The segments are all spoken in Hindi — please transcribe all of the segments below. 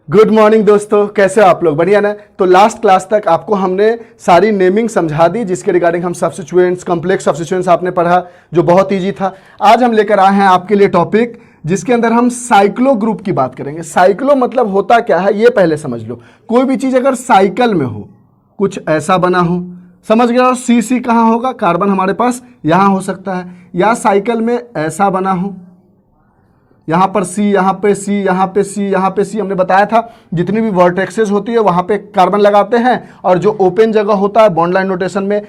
गुड मॉर्निंग दोस्तों, कैसे हो आप लोग? बढ़िया ना। तो लास्ट क्लास तक आपको हमने सारी नेमिंग समझा दी, जिसके रिगार्डिंग हम सब्स्टिट्यूएंट्स, कॉम्प्लेक्स सब्स्टिट्यूएंट्स आपने पढ़ा, जो बहुत ईजी था। आज हम लेकर आए हैं आपके लिए टॉपिक जिसके अंदर हम साइक्लो ग्रुप की बात करेंगे। साइक्लो मतलब होता क्या है ये पहले समझ लो। कोई भी चीज अगर साइकिल में हो, कुछ ऐसा बना हो, समझ गया हो, सी सी कहाँ होगा, कार्बन हमारे पास यहां हो सकता है, या साइकिल में ऐसा बना हो, यहां पर सी, यहां पे सी, यहां पे सी, यहां पे सी। हमने बताया था जितनी भी वर्टेक्सेस होती है वहां पे कार्बन लगाते हैं, और जो ओपन जगह होता है बॉन्ड लाइन नोटेशन में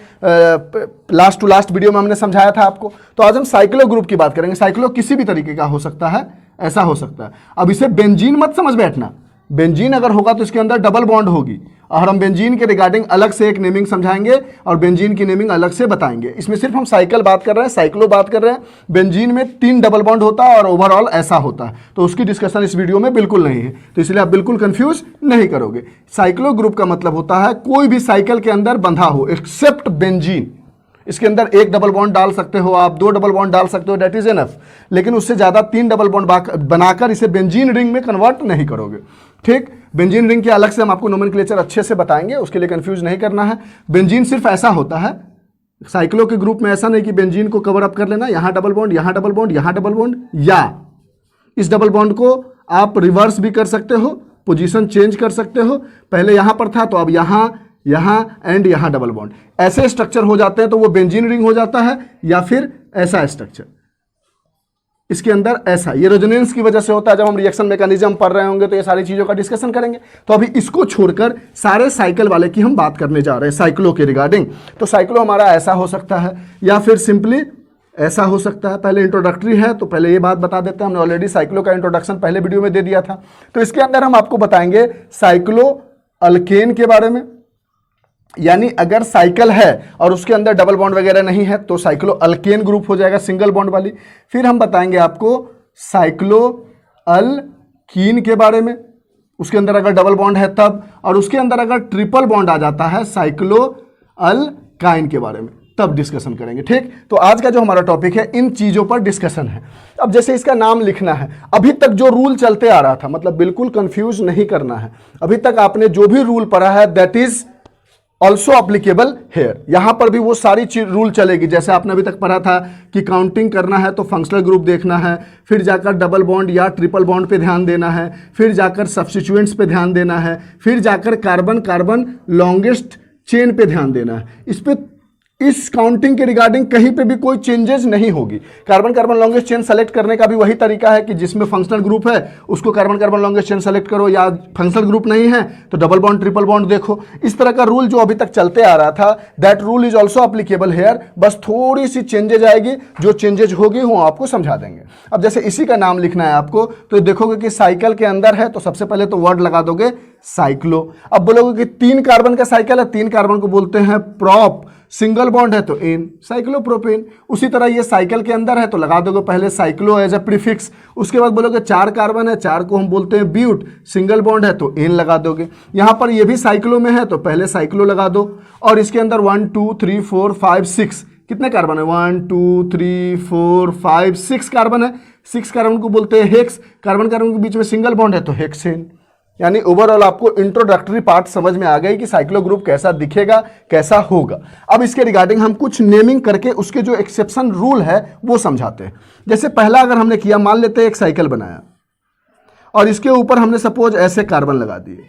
लास्ट टू लास्ट वीडियो में हमने समझाया था आपको। तो आज हम साइक्लो ग्रुप की बात करेंगे। साइक्लो किसी भी तरीके का हो सकता है, ऐसा हो सकता है। अब इसे बेंजीन मत समझ बैठना। बेंजीन अगर होगा तो इसके अंदर डबल बॉन्ड होगी, और हम बेंजीन के रिगार्डिंग अलग से एक नेमिंग समझाएंगे और बेंजीन की नेमिंग अलग से बताएंगे। इसमें सिर्फ हम साइकिल बात कर रहे हैं, साइक्लो बात कर रहे हैं। बेंजीन में 3 डबल बॉन्ड होता है और ओवरऑल ऐसा होता है, तो उसकी डिस्कशन इस वीडियो में बिल्कुल नहीं है, तो इसलिए आप बिल्कुल कंफ्यूज नहीं करोगे। साइक्लो ग्रुप का मतलब होता है कोई भी साइकिल के अंदर बंधा हो एक्सेप्ट बेंजीन। इसके अंदर 1 डबल बॉन्ड डाल सकते हो आप, 2 डबल बॉन्ड डाल सकते हो, दैट इज एनफ। लेकिन उससे ज्यादा 3 डबल बॉन्ड बनाकर इसे बेंजीन रिंग में कन्वर्ट नहीं करोगे। ठीक, बेंजीन रिंग के अलग से हम आपको नोमेनक्लेचर अच्छे से बताएंगे, उसके लिए कंफ्यूज नहीं करना है। बेंजीन सिर्फ ऐसा होता है साइक्लो के ग्रुप में, ऐसा नहीं कि बेंजीन को कवर अप कर लेना, यहां डबल बॉन्ड, यहां डबल बॉन्ड, यहां डबल बॉन्ड, या इस डबल बॉन्ड को आप रिवर्स भी कर सकते हो, पोजीशन चेंज कर सकते हो। पहले यहां पर था तो अब यहां, यहां एंड यहां डबल बॉन्ड, ऐसे स्ट्रक्चर हो जाते हैं तो वो बेंजीन रिंग हो जाता है, या फिर ऐसा स्ट्रक्चर इसके अंदर ऐसा। ये रेजोनेंस की वजह से होता है। जब हम रिएक्शन मैकेनिज्म पढ़ रहे होंगे तो ये सारी चीजों का डिस्कशन करेंगे। तो अभी इसको छोड़कर सारे साइकिल वाले की हम बात करने जा रहे हैं साइक्लो के रिगार्डिंग। तो साइक्लो हमारा ऐसा हो सकता है या फिर सिंपली ऐसा हो सकता है। पहले इंट्रोडक्टरी है तो पहले ये बात बता देते हैं, हमने ऑलरेडी साइक्लो का इंट्रोडक्शन पहले वीडियो में दे दिया था। तो इसके अंदर हम आपको बताएंगे साइक्लो अल्केन के बारे में, यानी अगर साइकिल है और उसके अंदर डबल बॉन्ड वगैरह नहीं है तो साइक्लो अल्केन ग्रुप हो जाएगा, सिंगल बॉन्ड वाली। फिर हम बताएंगे आपको साइक्लो अल्कीन के बारे में, उसके अंदर अगर डबल बॉन्ड है तब, और उसके अंदर अगर ट्रिपल बॉन्ड आ जाता है साइक्लो अल्काइन के बारे में, तब डिस्कशन करेंगे। ठीक, तो आज का जो हमारा टॉपिक है इन चीजों पर डिस्कशन है। अब जैसे इसका नाम लिखना है, अभी तक जो रूल चलते आ रहा था, मतलब बिल्कुल कंफ्यूज नहीं करना है। अभी तक आपने जो भी रूल पढ़ा है that is also applicable here. यहां पर भी वो सारी रूल चलेगी। जैसे आपने अभी तक पढ़ा था कि काउंटिंग करना है तो फंक्शनल ग्रुप देखना है, फिर जाकर डबल बॉन्ड या ट्रिपल बॉन्ड पे ध्यान देना है, फिर जाकर सब्स्टिट्यूएंट्स पे ध्यान देना है, फिर जाकर कार्बन कार्बन लॉन्गेस्ट चेन पे ध्यान देना है। इस पे इस काउंटिंग के रिगार्डिंग कहीं पे भी कोई चेंजेस नहीं होगी। Carbon carbon longest chain select करने का भी वही तरीका है कि जिसमें फंक्शनल ग्रुप है उसको carbon carbon longest chain select करो, या फंक्शनल ग्रुप नहीं है तो डबल बॉन्ड ट्रिपल बॉन्ड देखो। इस तरह का रूल जो अभी तक चलते आ रहा था that rule is also applicable here. बस थोड़ी सी चेंजेज आएगी, जो चेंजेज होगी वो आपको समझा देंगे। अब जैसे इसी का नाम लिखना है आपको, तो देखोगे कि साइकिल के अंदर है तो सबसे पहले तो वर्ड लगा दोगे साइक्लो। अब बोलोगे कि 3 कार्बन का साइकिल है, 3 कार्बन को बोलते हैं प्रोप, सिंगल बॉन्ड है तो एन, साइक्लोप्रोपेन। उसी तरह ये साइकिल के अंदर है तो लगा दोगे पहले साइक्लो एज ए प्रीफिक्स। उसके बाद बोलोगे 4 कार्बन है, 4 को हम बोलते हैं ब्यूट, सिंगल बॉन्ड है तो एन लगा दोगे। यहां पर ये भी साइक्लो में है तो पहले साइक्लो लगा दो, और इसके अंदर 1 2 3 4 5 6 कितने कार्बन है, 1 2 3 4 5 6 कार्बन है। 6 कार्बन को बोलते हैं हेक्स। कार्बन कार्बन के बीच में सिंगल बॉन्ड है तो हेक्सेन। यानी ओवरऑल आपको इंट्रोडक्टरी पार्ट समझ में आ गई कि साइक्लो ग्रुप कैसा दिखेगा, कैसा होगा। अब इसके रिगार्डिंग हम कुछ नेमिंग करके उसके जो एक्सेप्शन रूल है वो समझाते हैं। जैसे पहला अगर हमने किया, मान लेते हैं एक साइकिल बनाया और इसके ऊपर हमने सपोज ऐसे कार्बन लगा दिए।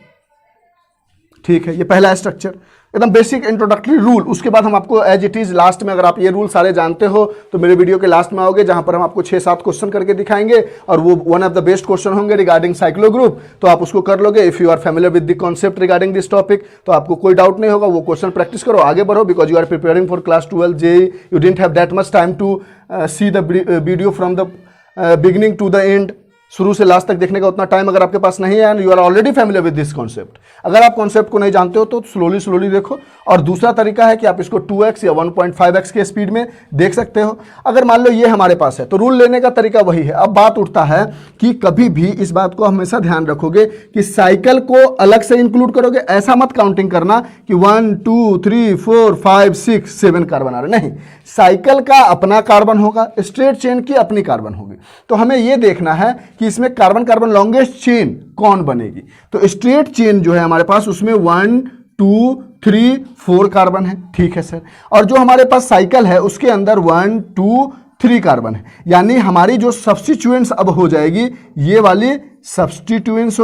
ठीक है, ये पहला स्ट्रक्चर, एकदम बेसिक इंट्रोडक्टरी रूल। उसके बाद हम आपको एज इट इज लास्ट में, अगर आप ये रूल सारे जानते हो तो मेरे वीडियो के लास्ट में आओगे जहां पर हम आपको 6-7 क्वेश्चन करके दिखाएंगे, और वो one of the best question होंगे रिगार्डिंग साइक्लो ग्रुप। तो आप उसको कर लोगे। If you are familiar with the concept regarding this topic तो आपको कोई डाउट नहीं होगा। वो क्वेश्चन प्रैक्टिस करो, आगे बढ़ो, because you are preparing for class 12 JEE. You didn't have that much time to see the video from the beginning to the end. शुरू से लास्ट तक देखने का उतना टाइम अगर आपके पास नहीं है, and you are already familiar with this concept. अगर आप कॉन्सेप्ट को नहीं जानते हो तो स्लोली देखो। और दूसरा तरीका है कि आप इसको 2x या 1.5x के स्पीड में देख सकते हो। अगर मान लो ये हमारे पास है तो रूल लेने का तरीका वही है। अब बात उठता है कि कभी भी इस बात को हमेशा ध्यान रखोगे कि साइकिल को अलग से इंक्लूड करोगे। ऐसा मत काउंटिंग करना कि 1 2 3 4 5 6 7 कार्बन आ रहे, नहीं। साइकिल का अपना कार्बन होगा, स्ट्रेट चेन की अपनी कार्बन होगी। तो हमें यह देखना है कि कि इसमें कार्बन कार्बन लॉन्गेस्ट चेन कौन बनेगी। तो स्ट्रेट चेन जो है हमारे पास उसमें 1 2 3 4 कार्बन है, ठीक है सर। और जो हमारे पास साइकिल है उसके अंदर 1 2 3 कार्बन है, यानी हमारी जो सब्स्टिट्यूएंट्स अब हो जाएगी ये वाली सब्स्टिट्यूएंट्स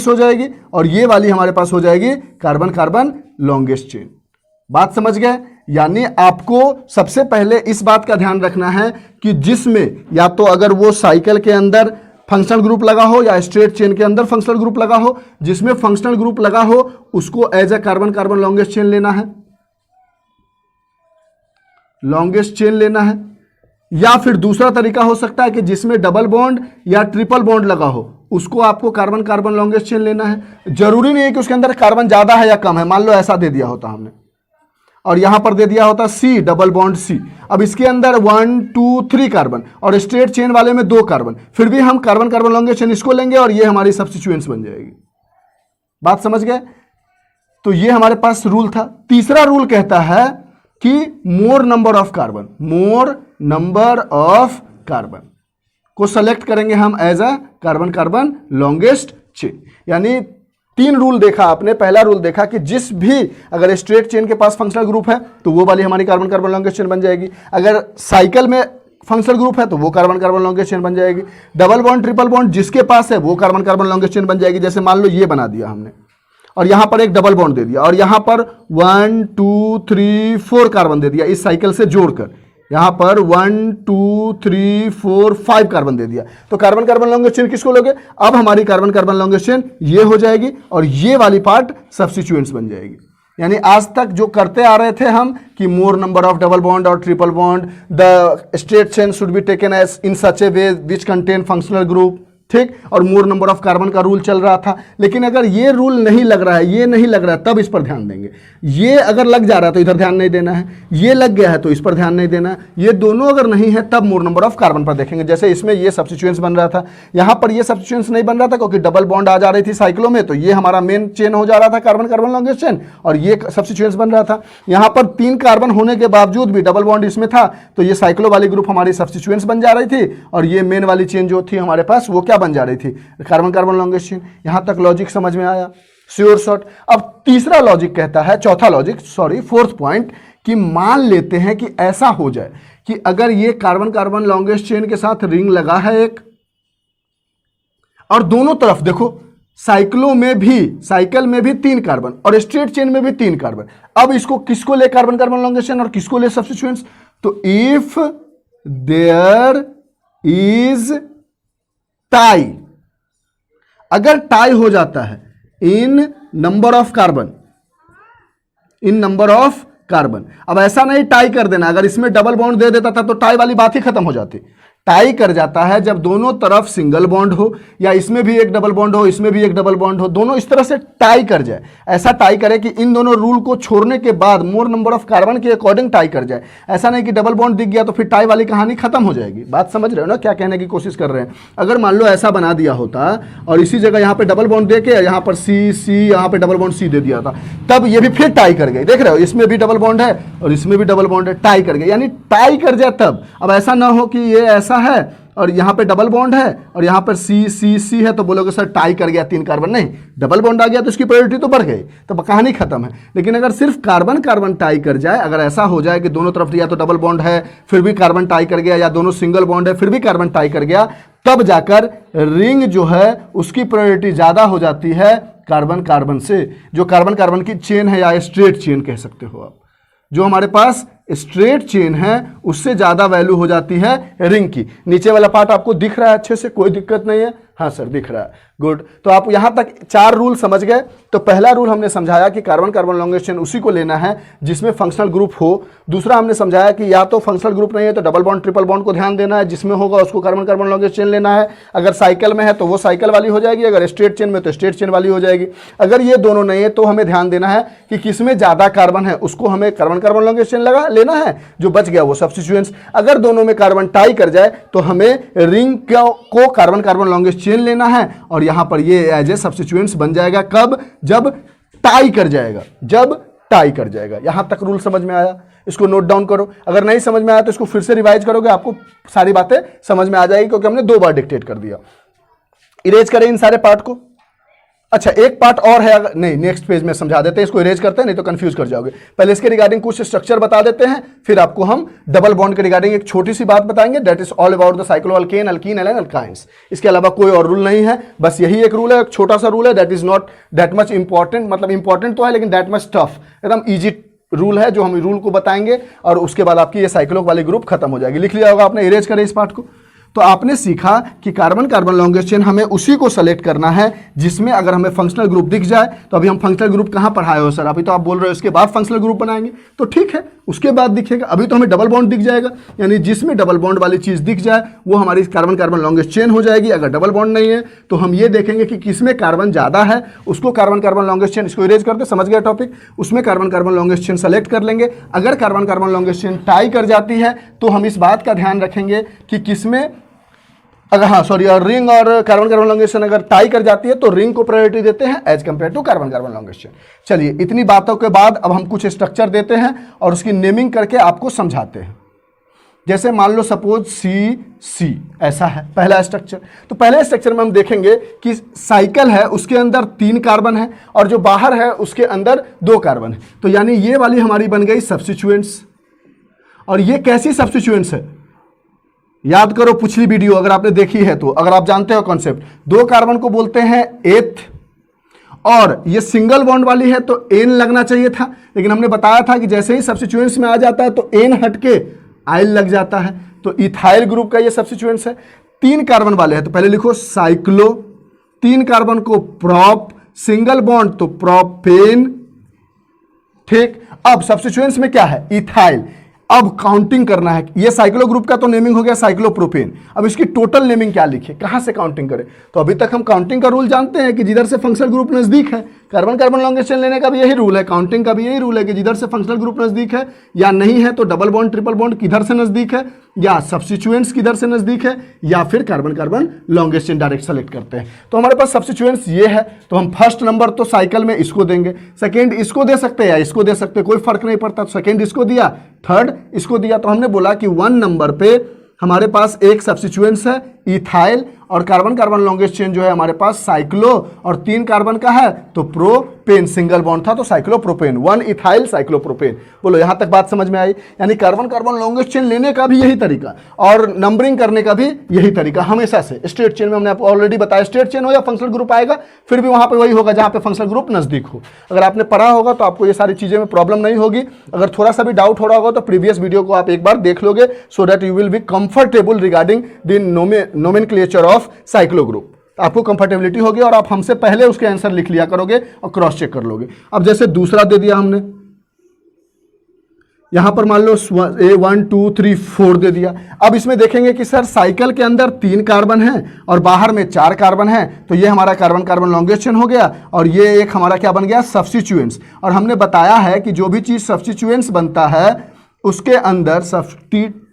हो जाएगी और ये वाली हमारे पास हो जाएगी कार्बन कार्बन लॉन्गेस्ट चेन। बात समझ गए? यानी आपको सबसे पहले इस बात का ध्यान रखना है कि जिसमें या तो अगर वो साइकिल के अंदर फंक्शनल ग्रुप लगा हो या स्ट्रेट चेन के अंदर फंक्शनल ग्रुप लगा हो, जिसमें फंक्शनल ग्रुप लगा हो उसको as a carbon carbon longest chain लेना है, लॉन्गेस्ट चेन लेना है। या फिर दूसरा तरीका हो सकता है कि जिसमें डबल बॉन्ड या ट्रिपल बॉन्ड लगा हो उसको आपको कार्बन कार्बन लॉन्गेस्ट चेन लेना है। जरूरी नहीं है कि उसके अंदर कार्बन ज्यादा है या कम है, मान लो ऐसा दे दिया होता हमने और यहां पर दे दिया होता C डबल बॉन्ड C, अब इसके अंदर 1 2 3 कार्बन और स्ट्रेट चेन वाले में 2 कार्बन, फिर भी हम कार्बन कार्बन लॉन्गेस्ट चेन इसको लेंगे और ये हमारी सब्स्टिट्यूएंट्स बन जाएगी। बात समझ गए? तो ये हमारे पास रूल था। तीसरा रूल कहता है कि मोर नंबर ऑफ कार्बन को सेलेक्ट करेंगे हम as a carbon carbon longest chain. यानी 3 रूल देखा आपने। पहला रूल देखा कि जिस भी अगर स्ट्रेट चेन के पास फंक्शनल ग्रुप है तो वो वाली हमारी कार्बन कार्बन लॉन्गेस्ट चेन बन जाएगी, अगर साइकिल में फंक्शनल ग्रुप है तो वो कार्बन कार्बन लॉन्गेस्ट चेन बन जाएगी, डबल बॉन्ड ट्रिपल बॉन्ड जिसके पास है वो कार्बन कार्बन लॉन्गेस्ट चेन बन जाएगी। जैसे मान लो ये बना दिया हमने और यहां पर एक डबल बॉन्ड दे दिया और यहां पर 1 2 3 4 कार्बन दे दिया, इस साइकिल से जोड़कर यहां पर 1 2 3 4 5 कार्बन दे दिया, तो कार्बन कार्बन लॉन्गेस्ट चेन किसको लोगे? अब हमारी कार्बन कार्बन लॉन्गेस्ट चेन ये हो जाएगी और ये वाली पार्ट सब्स्टिट्यूएंट्स बन जाएगी। यानी आज तक जो करते आ रहे थे हम कि more number of double bond और triple bond, the straight chain should be taken as in such a way which contain functional group, ठीक, और मोर नंबर ऑफ कार्बन का रूल चल रहा था। लेकिन अगर ये रूल नहीं लग रहा है, ये नहीं लग रहा है, तब इस पर ध्यान देंगे। ये अगर लग जा रहा है तो इधर ध्यान नहीं देना है, ये लग गया है तो इस पर ध्यान नहीं देना है। ये दोनों अगर नहीं है तब मोर नंबर ऑफ कार्बन पर देखेंगे। जैसे इसमें ये सब्स्टिट्यूएंट्स बन रहा था, यहाँ पर ये सब्स्टिट्यूएंट्स नहीं बन रहा था क्योंकि डबल बॉन्ड आ जा रही थी साइक्लो में, तो ये हमारा मेन चेन हो जा रहा था कार्बन कार्बन लॉन्गेस्ट चेन और ये सब्स्टिट्यूएंट्स बन रहा था। यहाँ पर 3 कार्बन होने के बावजूद भी डबल बॉन्ड इसमें था तो ये साइक्लो वाली ग्रुप हमारी सब्स्टिट्यूएंट्स बन जा रही थी और ये मेन वाली चेन जो थी हमारे पास वो क्या बन जा रही थी? Carbon carbon longest chain. यहां तक लॉजिक समझ में आया? Sure shot. अब तीसरा लॉजिक कहता है, फोर्थ पॉइंट, कि मान लेते हैं कि ऐसा हो जाए कि अगर ये कार्बन कार्बन लॉन्गेस्ट चेन के साथ रिंग लगा है एक और दोनों तरफ देखो साइकिल में भी 3 कार्बन और स्ट्रेट चेन में भी 3 कार्बन। अब इसको किसको ले कार्बन कार्बन लॉन्गेस्ट चेन और किसको ले सब्स्टिट्यूएंट्स? तो इफ देयर इज टाई, अगर टाई हो जाता है इन नंबर ऑफ कार्बन, अब ऐसा नहीं टाई कर देना, अगर इसमें डबल बॉन्ड दे देता था तो टाई वाली बात ही खत्म हो जाती। टाई कर जाता है जब दोनों तरफ सिंगल बॉन्ड हो या इसमें भी एक डबल बॉन्ड हो इसमें भी एक डबल बॉन्ड हो, दोनों इस तरह से टाई कर जाए। ऐसा टाई करे कि इन दोनों रूल को छोड़ने के बाद मोर नंबर ऑफ कार्बन के अकॉर्डिंग टाई कर जाए। ऐसा नहीं कि डबल बॉन्ड दिख गया तो फिर टाई वाली कहानी खत्म हो जाएगी। बात समझ रहे हो ना क्या कहने की कोशिश कर रहे हैं? अगर मान लो ऐसा बना दिया होता और इसी जगह यहाँ पे डबल बॉन्ड दे के यहाँ पर C यहाँ पे डबल बॉन्ड C दे दिया था, तब ये भी फिर टाई कर गए। देख रहे हो इसमें भी डबल बॉन्ड है और इसमें भी डबल बॉन्ड है, टाई कर गए, यानी टाई कर जाए तब। अब ऐसा ना हो कि ये ऐसा है और यहाँ पे डबल बॉन्ड है और यहाँ पर C है तो बोलोगे सर टाई कर गया 3 कार्बन, नहीं, डबल बॉन्ड आ गया तो इसकी प्रायोरिटी तो बढ़ गई, तो कहानी खत्म है। लेकिन अगर सिर्फ कार्बन कार्बन टाई कर जाए, अगर ऐसा हो जाए कि दोनों तरफ या तो डबल बॉन्ड है फिर भी कार्बन टाई कर गया या दोनों सिंगल बॉन्ड है फिर भी कार्बन टाई कर गया, तब जाकर रिंग जो है उसकी प्रायोरिटी ज्यादा हो जाती है कार्बन कार्बन से। जो कार्बन कार्बन की चेन है या स्ट्रेट चेन कह सकते हो आप, जो हमारे पास स्ट्रेट चेन है उससे ज्यादा वैल्यू हो जाती है रिंग की। नीचे वाला पार्ट आपको दिख रहा है अच्छे से? कोई दिक्कत नहीं है? हाँ सर दिख रहा है, गुड। तो आप यहां तक 4 रूल समझ गए। तो पहला रूल हमने समझाया कि कार्बन कार्बन लॉन्गेस्ट चेन उसी को लेना है जिसमें फंक्शनल ग्रुप हो। दूसरा हमने समझाया कि या तो फंक्शनल ग्रुप नहीं है तो डबल बॉन्ड ट्रिपल बॉन्ड को ध्यान देना है, जिसमें होगा उसको कार्बन कार्बन लॉन्गेस्ट चेन लेना है। अगर साइकिल में है तो वो साइकिल वाली हो जाएगी, अगर स्ट्रेट चेन में तो स्ट्रेट चेन वाली हो जाएगी। अगर ये दोनों नहीं है तो हमें ध्यान देना है कि किसमें ज्यादा कार्बन है उसको हमें कार्बन कार्बन लॉन्गेस्ट चेन लगा लेना है, जो बच गया वो सब्स्टिट्यूएंट्स। अगर दोनों में कार्बन टाई कर जाए तो हमें रिंग को कार्बन कार्बन लॉन्गेस्ट चेन लेना है और यहां पर ये एज ए सब्स्टिट्यूएंट्स बन जाएगा। कब? जब टाई कर जाएगा, जब टाई कर जाएगा। यहां तक रूल समझ में आया? इसको नोट डाउन करो। अगर नहीं समझ में आया तो इसको फिर से रिवाइज करोगे, आपको सारी बातें समझ में आ जाएगी, क्योंकि हमने 2 बार डिक्टेट कर दिया। इरेज करें इन सारे पार्ट को। अच्छा, एक पार्ट और है, अगर नहीं नेक्स्ट पेज में समझा देते हैं, इसको इरेज करते हैं, नहीं तो कंफ्यूज कर जाओगे। पहले इसके रिगार्डिंग कुछ स्ट्रक्चर बता देते हैं, फिर आपको हम डबल बॉन्ड के रिगार्डिंग एक छोटी सी बात बताएंगे, that is all about the cycloalkane, alkene, alkane, alkynes. इसके अलावा कोई और रूल नहीं है, बस यही एक रूल है, एक छोटा सा रूल है, that is not that much important, मतलब इंपॉर्टेंट तो है लेकिन दैट मच टफ, एकदम ईजी रूल है जो हम रूल को बताएंगे, और उसके बाद आपकी ये साइक्लो वाली ग्रुप खत्म हो जाएगी। लिख लिया होगा आपने, इरेज करें इस पार्ट को। तो आपने सीखा कि कार्बन कार्बन लॉन्गेस्ट चेन हमें उसी को सेलेक्ट करना है जिसमें अगर हमें फंक्शनल ग्रुप दिख जाए। तो अभी हम फंक्शनल ग्रुप कहाँ पढ़ाए हो सर? अभी तो आप बोल रहे हो इसके बाद फंक्शनल ग्रुप बनाएंगे, तो ठीक है उसके बाद दिखेगा। अभी तो हमें डबल बॉन्ड दिख जाएगा, यानी जिसमें डबल बॉन्ड वाली चीज दिख जाए वो हमारी कार्बन कार्बन लॉन्गेस्ट चेन हो जाएगी। अगर डबल बॉन्ड नहीं है तो हम ये देखेंगे कि किसमें कार्बन ज्यादा है, उसको कार्बन कार्बन लॉन्गेस्ट चेन, इसको इरेज करते, समझ गया टॉपिक, उसमें carbon carbon longest chain select कर लेंगे। अगर carbon carbon longest chain tie कर जाती है तो हम इस बात का ध्यान रखेंगे कि किसमें, अगर हाँ सॉरी, और रिंग और कार्बन कार्बन लॉन्गेस्ट चेन अगर टाई कर जाती है तो रिंग को प्रायोरिटी देते हैं as compare to carbon carbon longest chain. चलिए, इतनी बातों के बाद अब हम कुछ स्ट्रक्चर देते हैं और उसकी नेमिंग करके आपको समझाते हैं। जैसे मान लो सपोज सी ऐसा है पहला स्ट्रक्चर। तो पहले स्ट्रक्चर में हम देखेंगे कि साइकिल है, उसके अंदर 3 कार्बन है और जो बाहर है उसके अंदर 2 कार्बन है। तो यानी ये वाली हमारी बन गई सब्स्टिट्यूएंट्स। और ये कैसी सब्स्टिट्यूएंट्स है? याद करो पिछली वीडियो अगर आपने देखी है तो, अगर आप जानते हो कॉन्सेप्ट, 2 कार्बन को बोलते हैं एथ, और ये सिंगल बॉन्ड वाली है तो एन लगना चाहिए था, लेकिन हमने बताया था कि जैसे ही सब्स्टिट्यूएंट्स में आ जाता है तो एन हटके आइल लग जाता है। तो इथाइल ग्रुप का ये सब्स्टिट्यूएंट्स है। 3 कार्बन वाले हैं तो पहले लिखो साइक्लो, 3 कार्बन को प्रोप, सिंगल बॉन्ड तो प्रोपेन। ठीक, अब सब्स्टिट्यूएंट्स में क्या है? इथाइल। अब काउंटिंग करना है। ये साइक्लो ग्रुप का तो नेमिंग हो गया साइक्लोप्रोपेन। अब इसकी टोटल नेमिंग क्या लिखे, कहां से काउंटिंग करें? तो अभी तक हम काउंटिंग का रूल जानते हैं कि जिधर से फंक्शनल ग्रुप नजदीक है, कार्बन कार्बन लॉन्गेस्ट चेन लेने का भी यही रूल है, काउंटिंग का भी यही रूल है कि जिधर से फंक्शनल ग्रुप नजदीक है या नहीं है तो डबल बॉन्ड ट्रिपल बॉन्ड किधर से नजदीक है, या सब्स्टिट्यूएंट्स किधर से नजदीक है, या फिर carbon carbon longest chain direct select करते हैं। तो हमारे पास सब्स्टिट्यूएंट्स ये है, तो हम फर्स्ट नंबर तो साइकिल में इसको देंगे, सेकेंड इसको दे सकते हैं या इसको दे सकते हैं, कोई फर्क नहीं पड़ता। सेकेंड इसको दिया, थर्ड इसको दिया। तो हमने बोला कि 1 नंबर पे हमारे पास एक सब्स्टिट्यूएंट्स है इथाइल, और कार्बन कार्बन लॉन्गेस्ट चेन जो है हमारे पास साइक्लो, और 3 कार्बन का है तो प्रोपेन, सिंगल बॉन्ड था तो साइक्लोप्रोपेन, 1 इथाइल साइक्लोप्रोपेन। बोलो यहां तक बात समझ में आई? यानी कार्बन कार्बन लॉन्गेस्ट चेन लेने का भी यही तरीका और नंबरिंग करने का भी यही तरीका हमेशा से। स्ट्रेट चेन में हमने आपको ऑलरेडी बताया, स्ट्रेट चेन हो या फंक्शनल ग्रुप आएगा फिर भी वहां पे वही होगा जहां पे फंक्शनल ग्रुप नजदीक हो। अगर आपने पढ़ा होगा तो आपको ये सारी चीजें में प्रॉब्लम नहीं होगी। अगर थोड़ा सा भी डाउट हो रहा होगा तो प्रीवियस वीडियो को आप एक बार देख लोगे, so that you will be comfortable regarding the nomenclature of cyclo group. आपको कंफर्टेबिलिटी होगी और आप हमसे पहले उसके आंसर लिख लिया करोगे और क्रॉस चेक कर लोगे। अब जैसे दूसरा दे दिया हमने, यहां पर मान लो 1 2 3 4 दे दिया। अब इसमें देखेंगे कि सर साइकिल के अंदर 3 कार्बन है और बाहर में 4 कार्बन है, तो ये हमारा कार्बन कार्बन लॉन्गेस्ट चेन हो गया, और ये एक हमारा क्या बन गया? सब्स्टिट्यूएंट्स। और हमने बताया है कि जो भी चीज सब्स्टिट्यूएंट्स बनता है उसके अंदर सब्स्टिट्यूएंट्स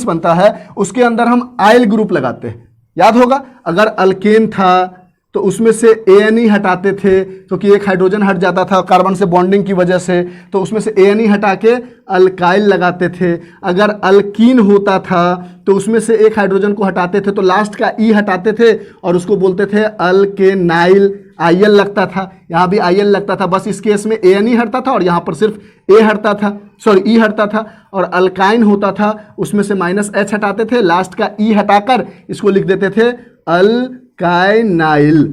बनता है उसके अंदर हम आइल ग्रुप लगाते हैं। याद होगा, अगर अल्केन था तो उसमें से एएनई हटाते थे क्योंकि एक हाइड्रोजन हट जाता था कार्बन से बॉन्डिंग की वजह से, तो उसमें से एएनई हटा के अल्काइल लगाते थे। अगर अल्कीन होता था तो उसमें से एक हाइड्रोजन को हटाते थे तो लास्ट का ई हटाते थे और उसको बोलते थे अल्केनाइल। आईएल लगता था, यहाँ भी आईएल लगता था, बस इस केस में एएनई हटता था और यहाँ पर सिर्फ ए हटता था, सॉरी ई हटता था। और अल्काइन होता था उसमें से -H हटाते थे, लास्ट का ई हटाकर इसको लिख देते थे अल्काइनाइल।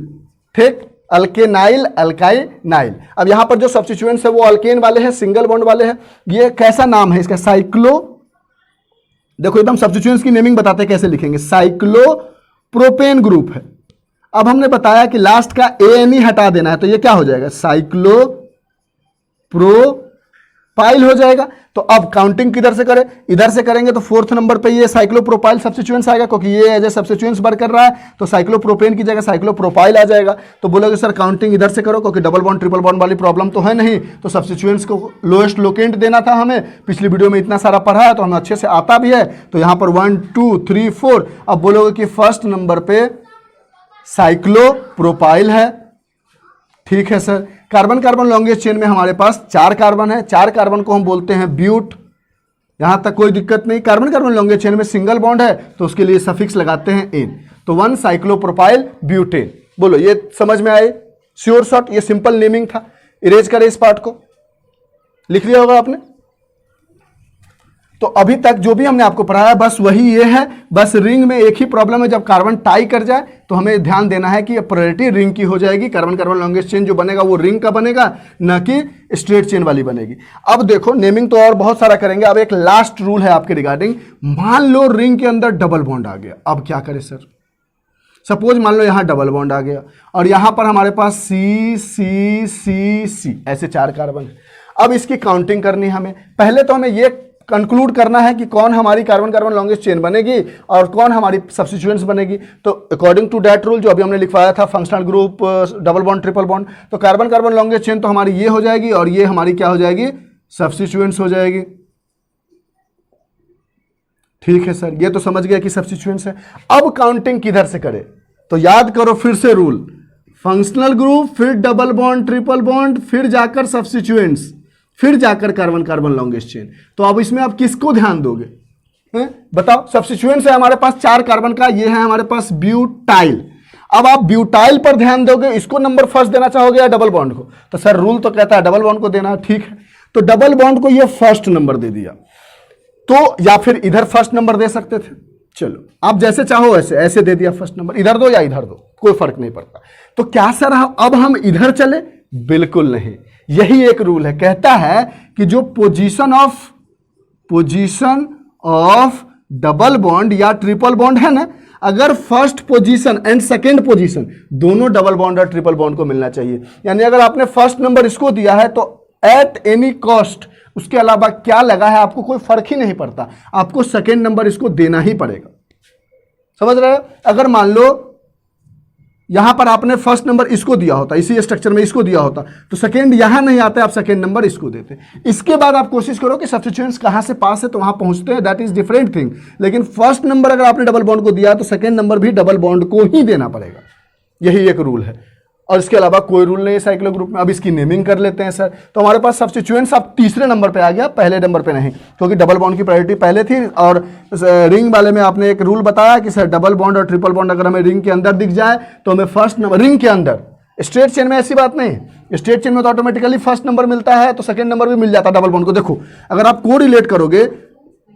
ठीक, अल्केनाइल, अल्काइनाइल। अब यहां पर जो सब्स्टिट्यूएंट्स है वो अल्केन वाले हैं, सिंगल बॉन्ड वाले हैं। ये कैसा नाम है इसका? साइक्लो। देखो एकदम सब्स्टिट्यूएंट्स की नेमिंग बताते हैं कैसे लिखेंगे। साइक्लोप्रोपेन ग्रुप है। अब हमने बताया कि लास्ट का एएनई हटा देना है तो ये क्या हो जाएगा? साइक्लोप्रोपाइल हो जाएगा। तो अब काउंटिंग किधर से करें? इधर से करेंगे तो 4th नंबर पे ये साइक्लोप्रोपाइल सब्स्टिट्यूएंट्स आएगा, क्योंकि ये एज ए सब्स्टिट्यूएंट्स वर्क कर रहा है तो साइक्लोप्रोपेन की जगह साइक्लोप्रोपाइल आ जाएगा। तो बोलोगे सर काउंटिंग इधर से करो क्योंकि डबल बॉन्ड ट्रिपल बॉन्ड वाली प्रॉब्लम तो है नहीं, तो सब्स्टिट्यूएंट्स को लोएस्ट लोकेंट देना था हमें। पिछली वीडियो में इतना सारा पढ़ा है तो हमें अच्छे से आता भी है। तो यहाँ पर 1 2 3 4। अब बोलोगे कि फर्स्ट नंबर पे साइक्लोप्रोपाइल है। ठीक है sir. Carbon carbon longest chain में हमारे पास 4 कार्बन है, 4 कार्बन को हम बोलते हैं ब्यूट। यहां तक कोई दिक्कत नहीं। कार्बन कार्बन लॉन्गेस्ट चेन में सिंगल बॉन्ड है तो उसके लिए सफिक्स लगाते हैं एन, तो 1 साइक्लोप्रोपाइल ब्यूटेन। बोलो ये समझ में आए? श्योर शॉट, ये सिंपल नेमिंग था। इरेज करें इस पार्ट को, लिख लिया होगा आपने। तो अभी तक जो भी हमने आपको पढ़ाया बस वही ये है। बस रिंग में एक ही प्रॉब्लम है, जब कार्बन टाई कर जाए तो हमें ध्यान देना है कि पोलैरिटी रिंग की हो जाएगी। कार्बन कार्बन लॉन्गेस्ट चेन जो बनेगा वो रिंग का बनेगा, न कि स्ट्रेट चेन वाली बनेगी। अब देखो नेमिंग तो और बहुत सारा करेंगे, अब एक लास्ट रूल है आपके रिगार्डिंग। मान लो रिंग के अंदर डबल बॉन्ड आ गया, अब क्या करें सर? सपोज मान लो यहां डबल बॉन्ड आ गया और यहां पर हमारे पास सी सी सी सी ऐसे 4 कार्बन है। अब इसकी काउंटिंग करनी है हमें। पहले तो हमें ये कंक्लूड करना है कि कौन हमारी कार्बन कार्बन लॉन्गेस्ट चेन बनेगी और कौन हमारी सब्स्टिट्यूएंट्स बनेगी। तो अकॉर्डिंग टू दैट रूल जो अभी हमने लिखवाया था, functional group, double bond, triple bond, तो कार्बन कार्बन लॉन्गेस्ट चेन तो हमारी ये हो जाएगी और ये हमारी क्या हो जाएगी? सब्स्टिट्यूएंट्स हो जाएगी। ठीक है सर, ये तो समझ गया कि सब्स्टिट्यूएंट्स है। अब काउंटिंग किधर से करें? तो याद करो फिर से रूल, फंक्शनल ग्रुप, फिर डबल बॉन्ड, ट्रिपल बॉन्ड, फिर जाकर सब्स्टिट्यूएंट्स, फिर जाकर कार्बन कार्बन लॉन्गेस्ट चेन। तो अब इसमें आप किसको ध्यान दोगे? बताओ। सब्स्टिट्यूएंट्स है हमारे पास 4 कार्बन का, ये है हमारे पास ब्यूटाइल। अब आप ब्यूटाइल पर ध्यान दोगे, इसको नंबर फर्स्ट देना चाहोगे या डबल बॉन्ड को? तो सर रूल तो कहता है डबल बॉन्ड को देना। ठीक है, तो डबल बॉन्ड को ये फर्स्ट नंबर दे दिया, तो या फिर इधर फर्स्ट नंबर दे सकते थे। चलो आप जैसे चाहो ऐसे, ऐसे दे दिया फर्स्ट नंबर, इधर दो या इधर दो, कोई फर्क नहीं पड़ता। तो क्या सर अब हम इधर चले? बिल्कुल नहीं। यही एक रूल है, कहता है कि जो पोजीशन ऑफ डबल बॉन्ड या ट्रिपल बॉन्ड है ना, अगर first position and second position दोनों डबल बॉन्ड और ट्रिपल बॉन्ड को मिलना चाहिए। यानी अगर आपने फर्स्ट नंबर इसको दिया है तो एट एनी कॉस्ट, उसके अलावा क्या लगा है आपको कोई फर्क ही नहीं पड़ता, आपको सेकेंड नंबर इसको देना ही पड़ेगा। समझ रहे हो? अगर मान लो यहां पर आपने फर्स्ट नंबर इसको दिया होता, इसी स्ट्रक्चर में इसको दिया होता, तो सेकेंड यहां नहीं आता, आप सेकेंड नंबर इसको देते। इसके बाद आप कोशिश करो कि सब्स्टिट्यूएंट्स कहां से पास है तो वहां पहुंचते हैं, दैट इज डिफरेंट थिंग। लेकिन फर्स्ट नंबर अगर आपने डबल बॉन्ड को दिया तो सेकेंड नंबर भी डबल बॉन्ड को ही देना पड़ेगा। यही एक रूल है और इसके अलावा कोई रूल नहीं है साइक्लो ग्रुप में। अब इसकी नेमिंग कर लेते हैं सर। तो हमारे पास सब्स्टिट्यूएंट्स अब तीसरे नंबर पे आ गया, पहले नंबर पे नहीं, क्योंकि डबल बॉन्ड की प्रायोरिटी पहले थी। और रिंग वाले में आपने एक रूल बताया कि सर डबल बॉन्ड और ट्रिपल बॉन्ड अगर हमें रिंग के अंदर दिख जाए तो हमें फर्स्ट नंबर, रिंग के अंदर, स्ट्रेट चेन में ऐसी बात नहीं है। स्ट्रेट चेन में तो ऑटोमेटिकली फर्स्ट नंबर मिलता है, तो सेकंड नंबर भी मिल जाता है डबल बॉन्ड को। देखो अगर आप को रिलेट करोगे,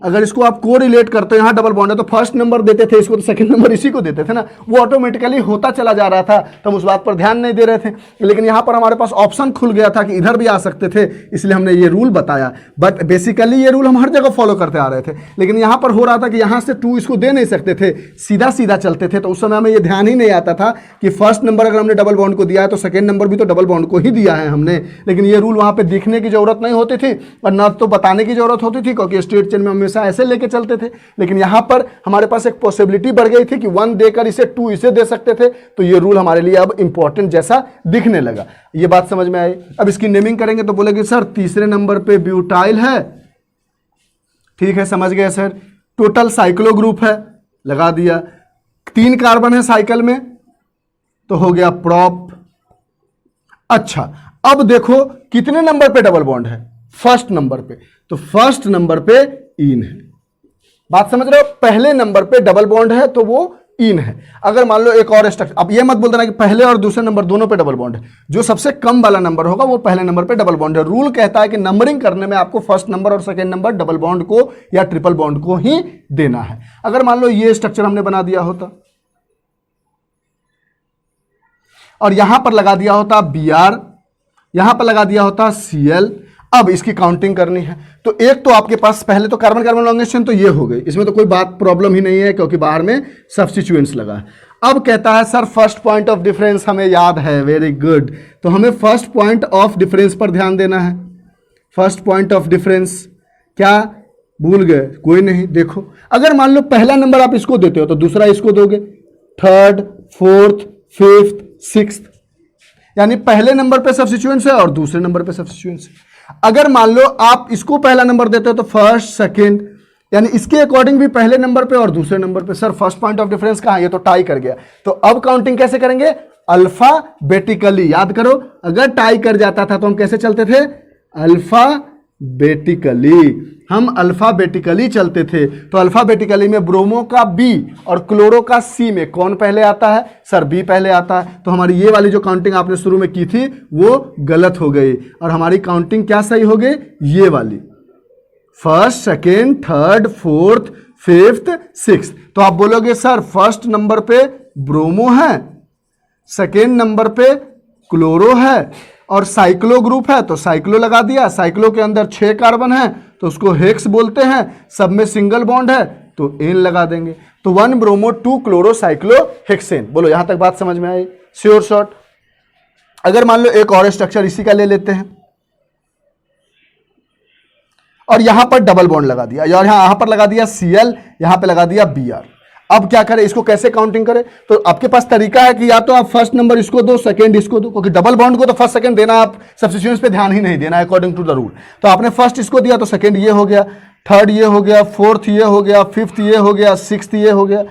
अगर इसको आप को रिलेट करते हो, यहां डबल बॉन्ड है तो फर्स्ट नंबर देते थे इसको, तो सेकंड नंबर इसी को देते थे ना, वो ऑटोमेटिकली होता चला जा रहा था, तो हम उस बात पर ध्यान नहीं दे रहे थे। लेकिन यहां पर हमारे पास ऑप्शन खुल गया था कि इधर भी आ सकते थे, इसलिए हमने ये रूल बताया। बट बेसिकली ये रूल हम हर जगह फॉलो करते आ रहे थे, लेकिन यहां पर हो रहा था कि यहां से 2 इसको दे नहीं सकते थे, सीधा सीधा चलते थे। तो उस समय हमें ये ध्यान ही नहीं आता था कि फर्स्ट नंबर अगर हमने डबल बॉन्ड को दिया है तो सेकंड नंबर भी तो डबल बॉन्ड को ही दिया है हमने। लेकिन ये रूल वहां पे दिखने की जरूरत नहीं होती थी और ना तो बताने की जरूरत होती थी, क्योंकि स्ट्रेट चेन में हमेशा ऐसे लेके चलते थे। लेकिन यहां पर हमारे पास एक पॉसिबिलिटी बढ़ गई थी कि 1 देकर इसे 2 इसे दे सकते थे, तो ये रूल हमारे लिए अब इंपॉर्टेंट जैसा दिखने लगा। ये बात समझ में आई? अब इसकी नेमिंग करेंगे तो बोलेंगे सर तीसरे नंबर पे ब्यूटाइल है। ठीक है, समझ गए सर। टोटल साइक्लो ग्रुप है, लगा दिया। 3 कार्बन है साइकिल में, तो हो गया प्रॉप। अच्छा अब देखो कितने नंबर पे डबल बॉन्ड है? फर्स्ट नंबर पे, तो फर्स्ट नंबर पे इन है। बात समझ रहे हो? पहले नंबर पे डबल बॉन्ड है तो वो इन है। अगर मान लो एक और स्ट्रक्चर, अब ये मत बोल देना कि पहले और दूसरे नंबर दोनों पे डबल बॉन्ड है, जो सबसे कम वाला नंबर होगा वो पहले नंबर पे डबल बॉन्ड है। रूल कहता है कि नंबरिंग करने में आपको फर्स्ट नंबर और सेकंड नंबर डबल बॉन्ड को या ट्रिपल बॉन्ड को ही देना है। अगर मान लो ये स्ट्रक्चर हमने बना दिया होता और यहां पर लगा दिया होता Br, यहां पर लगा दिया होता Cl। अब इसकी काउंटिंग करनी है, तो एक तो आपके पास पहले तो कार्बन कार्बन लॉन्गेस्ट चेन तो ये हो गई, इसमें तो कोई बात प्रॉब्लम ही नहीं है क्योंकि बाहर में सब्स्टिट्यूएंट्स लगा है। अब कहता है sir first point of difference हमें याद है, वेरी गुड। तो हमें फर्स्ट पॉइंट ऑफ डिफरेंस पर ध्यान देना है। फर्स्ट पॉइंट ऑफ डिफरेंस क्या भूल गए? कोई नहीं। देखो अगर मान लो पहला नंबर आप इसको देते हो तो दूसरा इसको दोगे, थर्ड, फोर्थ, फिफ्थ, सिक्स्थ, यानी पहले नंबर पे सब्स्टिट्यूएंट्स है और दूसरे नंबर पे सब्स्टिट्यूएंट्स है। अगर मान लो आप इसको पहला नंबर देते हो तो फर्स्ट, सेकंड, यानी इसके अकॉर्डिंग भी पहले नंबर पे और दूसरे नंबर पे। Sir first point of difference कहां? ये तो टाई कर गया। तो अब काउंटिंग कैसे करेंगे? अल्फाबेटिकली, याद करो, अगर टाई कर जाता था तो हम कैसे चलते थे? अल्फाबेटिकली, हम अल्फाबेटिकली चलते थे। तो अल्फाबेटिकली में ब्रोमो का बी और क्लोरो का सी में कौन पहले आता है? सर बी पहले आता है। तो हमारी ये वाली जो काउंटिंग आपने शुरू में की थी वो गलत हो गई और हमारी काउंटिंग क्या सही हो गई? ये वाली, first, second, third, fourth, fifth, sixth. तो आप बोलोगे सर फर्स्ट नंबर पे ब्रोमो है, सेकेंड नंबर पे क्लोरो है और साइक्लो ग्रुप है, तो साइक्लो लगा दिया। साइक्लो के अंदर 6 कार्बन है तो उसको हेक्स बोलते हैं, सब में सिंगल बॉन्ड है तो एन लगा देंगे। तो 1 ब्रोमो 2 क्लोरो साइक्लो हेक्सेन। बोलो यहां तक बात समझ में आई? Sure shot. अगर मान लो एक और स्ट्रक्चर इसी का ले लेते हैं और यहां पर डबल बॉन्ड लगा दिया, और यहां पर लगा दिया Cl, यहां पे लगा दिया Br। अब क्या करें, इसको कैसे काउंटिंग करें? तो आपके पास तरीका है कि या तो आप फर्स्ट नंबर इसको दो, सेकंड इसको दो, क्योंकि डबल बॉन्ड को तो फर्स्ट सेकंड देना, आप सब्स्टिट्यूशंस पे ध्यान ही नहीं देना अकॉर्डिंग टू द रूल। तो आपने फर्स्ट इसको दिया तो सेकंड ये हो गया, थर्ड ये हो गया, फोर्थ ये हो गया, फिफ्थ ये हो गया, सिक्स्थ ये हो गया।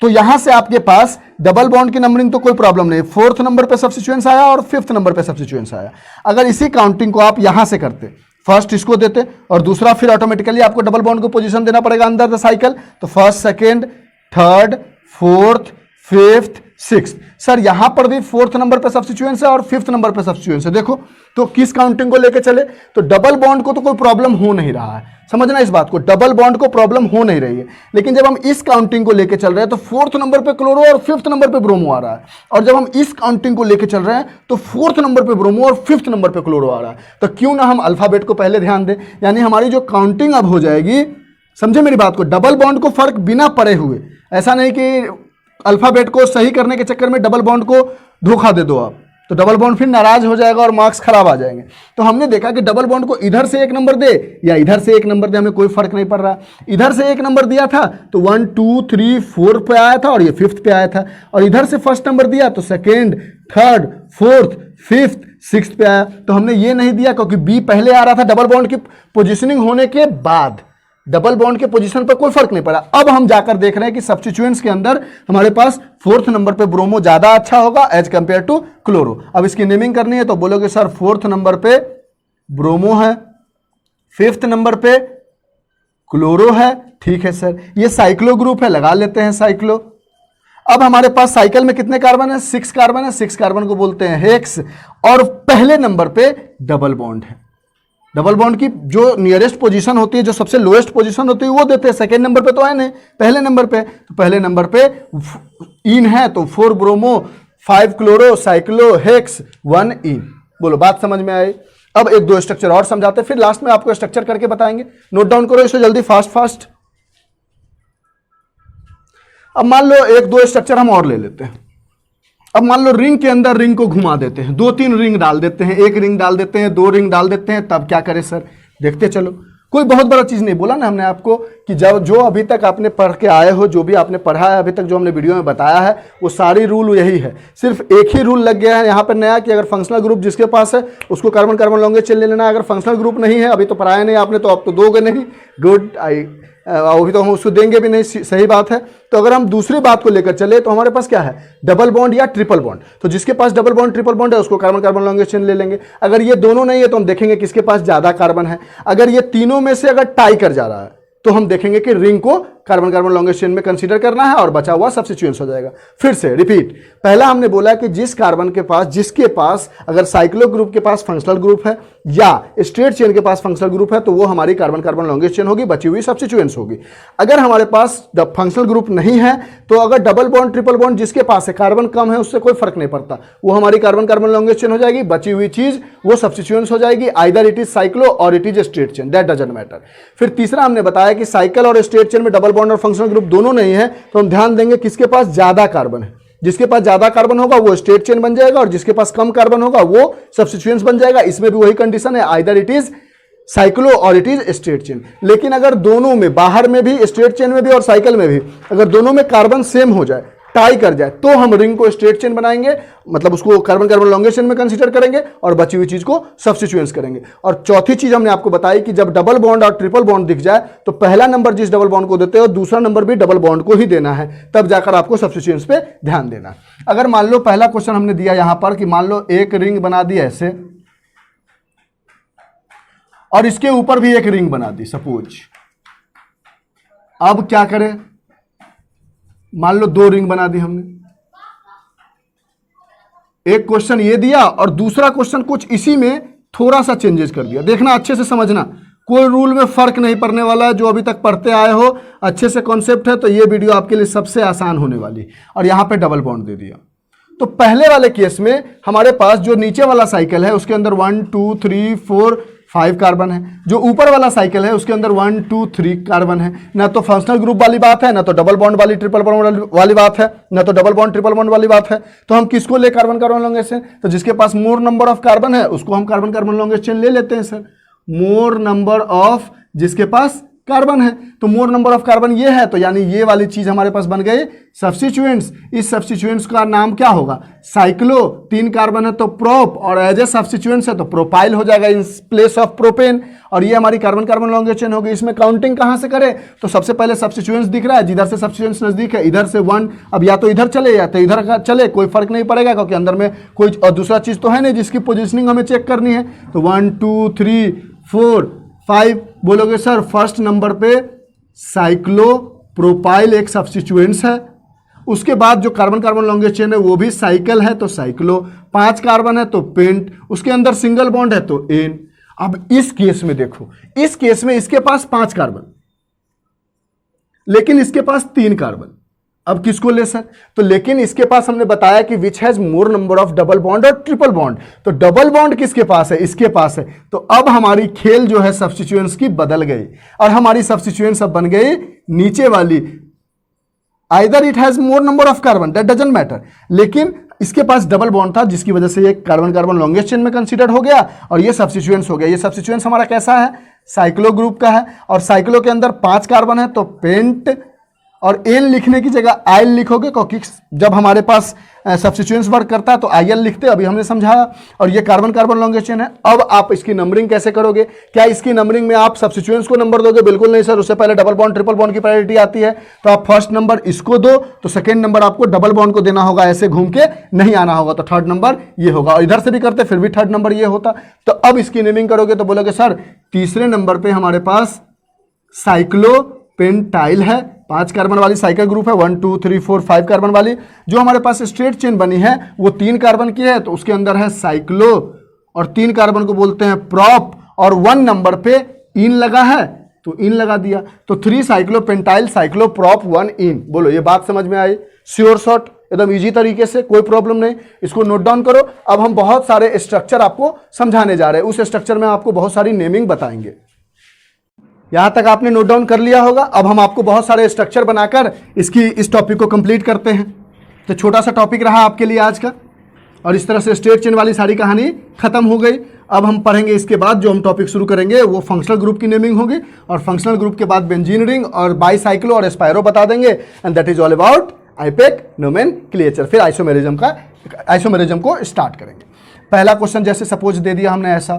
तो यहां से आपके पास डबल बॉन्ड की नंबरिंग तो कोई प्रॉब्लम नहीं, फोर्थ नंबर पे सब्स्टिट्यूएंट्स आया और फिफ्थ नंबर पे सब्स्टिट्यूएंट्स आया। अगर इसी काउंटिंग को आप यहां से करते, फर्स्ट इसको देते और दूसरा, फिर ऑटोमेटिकली आपको डबल बॉन्ड को पोजीशन देना पड़ेगा अंदर द साइकिल। तो first, second, third, fourth, fifth, sixth. Sir यहां पर भी फोर्थ नंबर पे सब्स्टिट्यूएंट्स है और फिफ्थ नंबर पे सब्स्टिट्यूएंट्स है। देखो तो किस काउंटिंग को लेके चले? तो डबल बॉन्ड को तो कोई प्रॉब्लम हो नहीं रहा है, समझना इस बात को, डबल बॉन्ड को प्रॉब्लम हो नहीं रही है। लेकिन जब हम इस काउंटिंग को लेके चल रहे हैं तो फोर्थ नंबर पे क्लोरो और फिफ्थ नंबर पे ब्रोमो आ रहा है, और जब हम इस काउंटिंग को लेके चल रहे हैं तो फोर्थ नंबर पे ब्रोमो और फिफ्थ नंबर पे क्लोरो आ रहा है। तो क्यों ना हम अल्फाबेट को पहले ध्यान दें, यानी हमारी जो काउंटिंग अब हो जाएगी, समझे मेरी बात को, डबल बॉन्ड को फर्क बिना पड़े हुए, ऐसा नहीं कि अल्फाबेट को सही करने के चक्कर में डबल बॉन्ड को धोखा दे दो आप, तो डबल बॉन्ड फिर नाराज हो जाएगा और मार्क्स खराब आ जाएंगे। तो हमने देखा कि डबल बॉन्ड को इधर से 1 नंबर दे या इधर से 1 नंबर दे, हमें कोई फर्क नहीं पड़ रहा। इधर से 1 नंबर दिया था तो 1 2 3 4 पे आया था और ये फिफ्थ पे आया था, और इधर से फर्स्ट नंबर दिया तो second, third, fourth, fifth, sixth पे आया। तो हमने ये नहीं दिया क्योंकि बी पहले आ रहा था, डबल बॉन्ड की पोजिशनिंग होने के बाद डबल बॉन्ड के पोजीशन पर कोई फर्क नहीं पड़ा। अब हम जाकर देख रहे हैं कि सब्स्टिट्यूएंट्स के अंदर हमारे पास फोर्थ नंबर पे ब्रोमो ज्यादा अच्छा होगा एज कंपेयर टू क्लोरो। अब इसकी नेमिंग करनी है तो बोलोगे सर फोर्थ नंबर पे ब्रोमो है, फिफ्थ नंबर पे क्लोरो है, ठीक है सर। ये साइक्लो ग्रुप है, लगा लेते हैं साइक्लो। अब हमारे पास साइकिल में कितने कार्बन है? 6 कार्बन है, 6 कार्बन को बोलते हैं हेक्स, और पहले नंबर पे डबल बॉन्ड है। डबल बॉन्ड की जो नियरेस्ट पोजीशन होती है, जो सबसे लोएस्ट पोजीशन होती है वो देते हैं, सेकेंड नंबर पे तो है नहीं, पहले नंबर पे। तो पहले नंबर पे इन है तो 4 ब्रोमो 5 क्लोरो साइक्लो हेक्स 1 इन। बोलो बात समझ में आई? अब 1-2 स्ट्रक्चर और समझाते हैं, फिर लास्ट में आपको स्ट्रक्चर करके बताएंगे। नोट डाउन करो इसे जल्दी, फास्ट। अब मान लो 1-2 स्ट्रक्चर हम और ले लेते हैं। अब मान लो रिंग के अंदर रिंग को घुमा देते हैं, 2-3 रिंग डाल देते हैं, 1 रिंग डाल देते हैं, 2 रिंग डाल देते हैं, तब क्या करें सर? देखते चलो, कोई बहुत बड़ा चीज नहीं बोला ना हमने आपको कि जब जो अभी तक आपने पढ़ के आए हो, जो भी आपने पढ़ा है अभी तक, जो हमने वीडियो में बताया है, वो सारी रूल यही है। सिर्फ एक ही रूल लग गया है यहाँ पर नया कि अगर फंक्शनल ग्रुप जिसके पास है उसको कार्बन कार्बन लॉन्गेज चेन ले लेना है। अगर फंक्शनल ग्रुप नहीं है, अभी तो पढ़ाया नहीं आपने, तो आप तो दोगे नहीं, गुड, अभी तो हम उसको देंगे भी नहीं, सही बात है। तो अगर हम दूसरी बात को लेकर चले तो हमारे पास क्या है? डबल बॉन्ड या ट्रिपल बॉन्ड। तो जिसके पास डबल बॉन्ड ट्रिपल बॉन्ड है उसको कार्बन कार्बन लॉन्गेज चेन ले लेंगे। अगर ये दोनों नहीं है तो हम देखेंगे किसके पास ज्यादा कार्बन है। अगर ये तीनों में से अगर टाई कर जा रहा है तो हम देखेंगे कि रिंग को कार्बन कार्बन लॉन्गेज चेन में कंसीडर करना है और बचा हुआ सब्स्टिट्यूएंट्स हो जाएगा। फिर से रिपीट, पहला हमने बोला कि जिस कार्बन के पास, जिसके पास अगर साइक्लो ग्रुप के पास फंक्शनल ग्रुप है या स्ट्रेट चेन के पास फंक्शनल ग्रुप है तो वो हमारी कार्बन कार्बन लॉन्गेज चेन होगी, बची हुई सब्स्टिट्यूएंट्स होगी। अगर हमारे पास फंक्शनल ग्रुप नहीं है तो अगर डबल बॉन्ड ट्रिपल बॉन्ड जिसके पास है, कार्बन कम है, उससे कोई फर्क नहीं पड़ता, वो हमारी कार्बन कार्बन लॉन्गेज चेन हो जाएगी, बची हुई चीज वो सब्स्टिट्यूएंट्स हो जाएगी। आइदर इट इज साइक्लो और it is straight chain, that doesn't matter. फिर तीसरा हमने बताया कि साइकिल और स्ट्रेट चेन में डबल बॉन्ड और फंक्शनल ग्रुप दोनों नहीं है तो हम ध्यान देंगे किसके पास ज्यादा कार्बन है। जिसके पास ज्यादा कार्बन होगा वो स्ट्रेट चेन बन जाएगा और जिसके पास कम कार्बन होगा वो सब्स्टिट्यूएंट्स बन जाएगा। इसमें भी वही कंडीशन है, आइदर इट इज साइक्लो और इट इज स्ट्रेट चेन। लेकिन अगर दोनों में, बाहर में भी, स्ट्रेट चेन में भी और साइकिल में भी, अगर दोनों में कार्बन सेम हो जाए टाई कर जाए तो हम रिंग को स्ट्रेट चेन बनाएंगे, मतलब उसको कार्बन कार्बन लॉन्गेस्ट चेन में कंसीडर करेंगे और बची हुई चीज को सब्स्टिट्यूएंट्स करेंगे। और चौथी चीज हमने आपको बताई कि जब डबल बॉन्ड और ट्रिपल बॉन्ड दिख जाए तो पहला नंबर जिस डबल बॉन्ड को देते हो दूसरा नंबर भी डबल बॉन्ड को ही देना है, तब जाकर आपको सब्स्टिट्यूएंट्स पे ध्यान देना। अगर मान लो पहला क्वेश्चन हमने दिया यहां पर कि मान लो एक रिंग बना दी ऐसे और इसके ऊपर भी एक रिंग बना दी सपोज, अब क्या करें? मान लो दो रिंग बना दी हमने, एक क्वेश्चन ये दिया और दूसरा क्वेश्चन कुछ इसी में थोड़ा सा चेंजेस कर दिया। देखना, अच्छे से समझना, कोई रूल में फर्क नहीं पड़ने वाला है। जो अभी तक पढ़ते आए हो अच्छे से कॉन्सेप्ट है तो ये वीडियो आपके लिए सबसे आसान होने वाली। और यहां पे डबल बॉन्ड दे दिया तो पहले वाले केस में हमारे पास जो नीचे वाला साइकिल है उसके अंदर 1 2 3 4 5 कार्बन है, जो ऊपर वाला साइकिल है उसके अंदर 1 2 3 कार्बन है। ना तो फंक्शनल ग्रुप वाली बात है, ना तो डबल बॉन्ड वाली ट्रिपल बॉन्ड वाली बात है, ना तो डबल बॉन्ड ट्रिपल बॉन्ड वाली बात है। तो हम किसको ले कार्बन कार्बन लॉन्गेस्ट चेन? तो जिसके पास मोर नंबर ऑफ कार्बन है उसको हम कार्बन कार्बन लॉन्गेस्ट चेन ले लेते हैं सर। मोर नंबर ऑफ जिसके पास कार्बन है, तो मोर नंबर ऑफ कार्बन ये है, तो यानी ये वाली चीज हमारे पास बन गई सब्स्टिट्यूएंट्स। इस सब्स्टिट्यूएंट्स का नाम क्या होगा? साइक्लो। 3 कार्बन है तो प्रोप, और एज ए सब्स्टिट्यूएंट्स है तो प्रोपाइल हो जाएगा इन प्लेस ऑफ प्रोपेन। और ये हमारी कार्बन कार्बन लॉन्गेस्ट चेन होगी। इसमें काउंटिंग कहां से करें? तो सबसे पहले सब्स्टिट्यूएंट्स दिख रहा है, जिधर से सब्स्टिट्यूएंट्स नजदीक है इधर से 1, अब या तो इधर चले या तो इधर चले, कोई फर्क नहीं पड़ेगा क्योंकि अंदर में कोई और दूसरा चीज तो है नहीं जिसकी पोजिशनिंग हमें चेक करनी है। तो 1 2 3 4 5 बोलोगे सर फर्स्ट नंबर पे साइक्लो प्रोपाइल एक सब्स्टिट्यूएंट्स है। उसके बाद जो कार्बन कार्बन लॉन्गेस्ट चेन है वो भी साइकिल है तो साइक्लो। 5 कार्बन है तो पेंट, उसके अंदर सिंगल बॉन्ड है तो एन। अब इस केस में देखो, इस केस में इसके पास 5 कार्बन लेकिन इसके पास 3 कार्बन। अब किसको ले सर? तो लेकिन इसके पास हमने बताया कि which has more number of double bond और ट्रिपल बॉन्ड, तो डबल बॉन्ड किसके पास है? इसके पास है। तो अब हमारी खेल जो है सब्स्टिट्यूएंट्स की बदल गई और हमारी सब्स्टिट्यूएंट्स अब बन गई नीचे वाली। Either it has more number of carbon, that doesn't matter, लेकिन इसके पास डबल बॉन्ड था जिसकी वजह से ये कार्बन कार्बन लॉन्गेस्ट चेन में कंसीडर हो गया और ये सब्स्टिट्यूएंट्स हो गया। ये सब्स्टिट्यूएंट्स हमारा कैसा है? साइक्लो ग्रुप का है, और साइक्लो के अंदर 5 कार्बन है तो पेंट, और एन लिखने की जगह आयल लिखोगे क्योंकि जब हमारे पास सब्स्टिट्यूएंट्स वर्क करता है तो आयल लिखते, अभी हमने समझाया। और ये कार्बन कार्बन लॉन्गेस्ट चेन है। अब आप इसकी नंबरिंग कैसे करोगे? क्या इसकी नंबरिंग में आप सब्स्टिट्यूएंट्स को नंबर दोगे? बिल्कुल नहीं सर, उससे पहले डबल बॉन्ड ट्रिपल बॉन्ड की प्रायोरिटी आती है। तो आप फर्स्ट नंबर इसको दो तो सेकेंड नंबर आपको डबल बॉन्ड को देना होगा, ऐसे घूम के नहीं आना होगा। तो थर्ड नंबर ये होगा, और इधर से भी करते फिर भी थर्ड नंबर ये होता। तो अब इसकी नेमिंग करोगे तो बोलोगे सर तीसरे नंबर पर हमारे पास साइक्लो पेंटाइल है, 5 कार्बन वाली साइकिल ग्रुप है, 1 2 3 4 5 कार्बन वाली। जो हमारे पास स्ट्रेट चेन बनी है वो 3 कार्बन की है तो उसके अंदर है साइक्लो, और 3 कार्बन को बोलते हैं प्रोप, और 1 नंबर पे इन लगा है तो इन लगा दिया। तो 3 साइक्लो पेंटाइल साइक्लो प्रोप 1 इन। बोलो ये बात समझ में आई? श्योर शॉट, एकदम इजी तरीके से, कोई प्रॉब्लम नहीं। इसको नोट डाउन करो। अब हम बहुत सारे स्ट्रक्चर आपको समझाने जा रहे हैं, उस स्ट्रक्चर में आपको बहुत सारी नेमिंग बताएंगे। यहां तक आपने नोट डाउन कर लिया होगा। अब हम आपको बहुत सारे स्ट्रक्चर बनाकर इस टॉपिक को कंप्लीट करते हैं। तो छोटा सा टॉपिक रहा आपके लिए आज का, और इस तरह से स्ट्रेट चेन वाली सारी कहानी खत्म हो गई। अब हम पढ़ेंगे इसके बाद जो हम टॉपिक शुरू करेंगे वो फंक्शनल ग्रुप की नेमिंग होगी, और फंक्शनल ग्रुप के बाद बेंजीन रिंग और बाईसाइक्लो और स्पायरो बता देंगे। And that is all about IUPAC nomenclature. फिर आइसोमेरिज्म को स्टार्ट करेंगे। पहला क्वेश्चन जैसे सपोज दे दिया हमने ऐसा,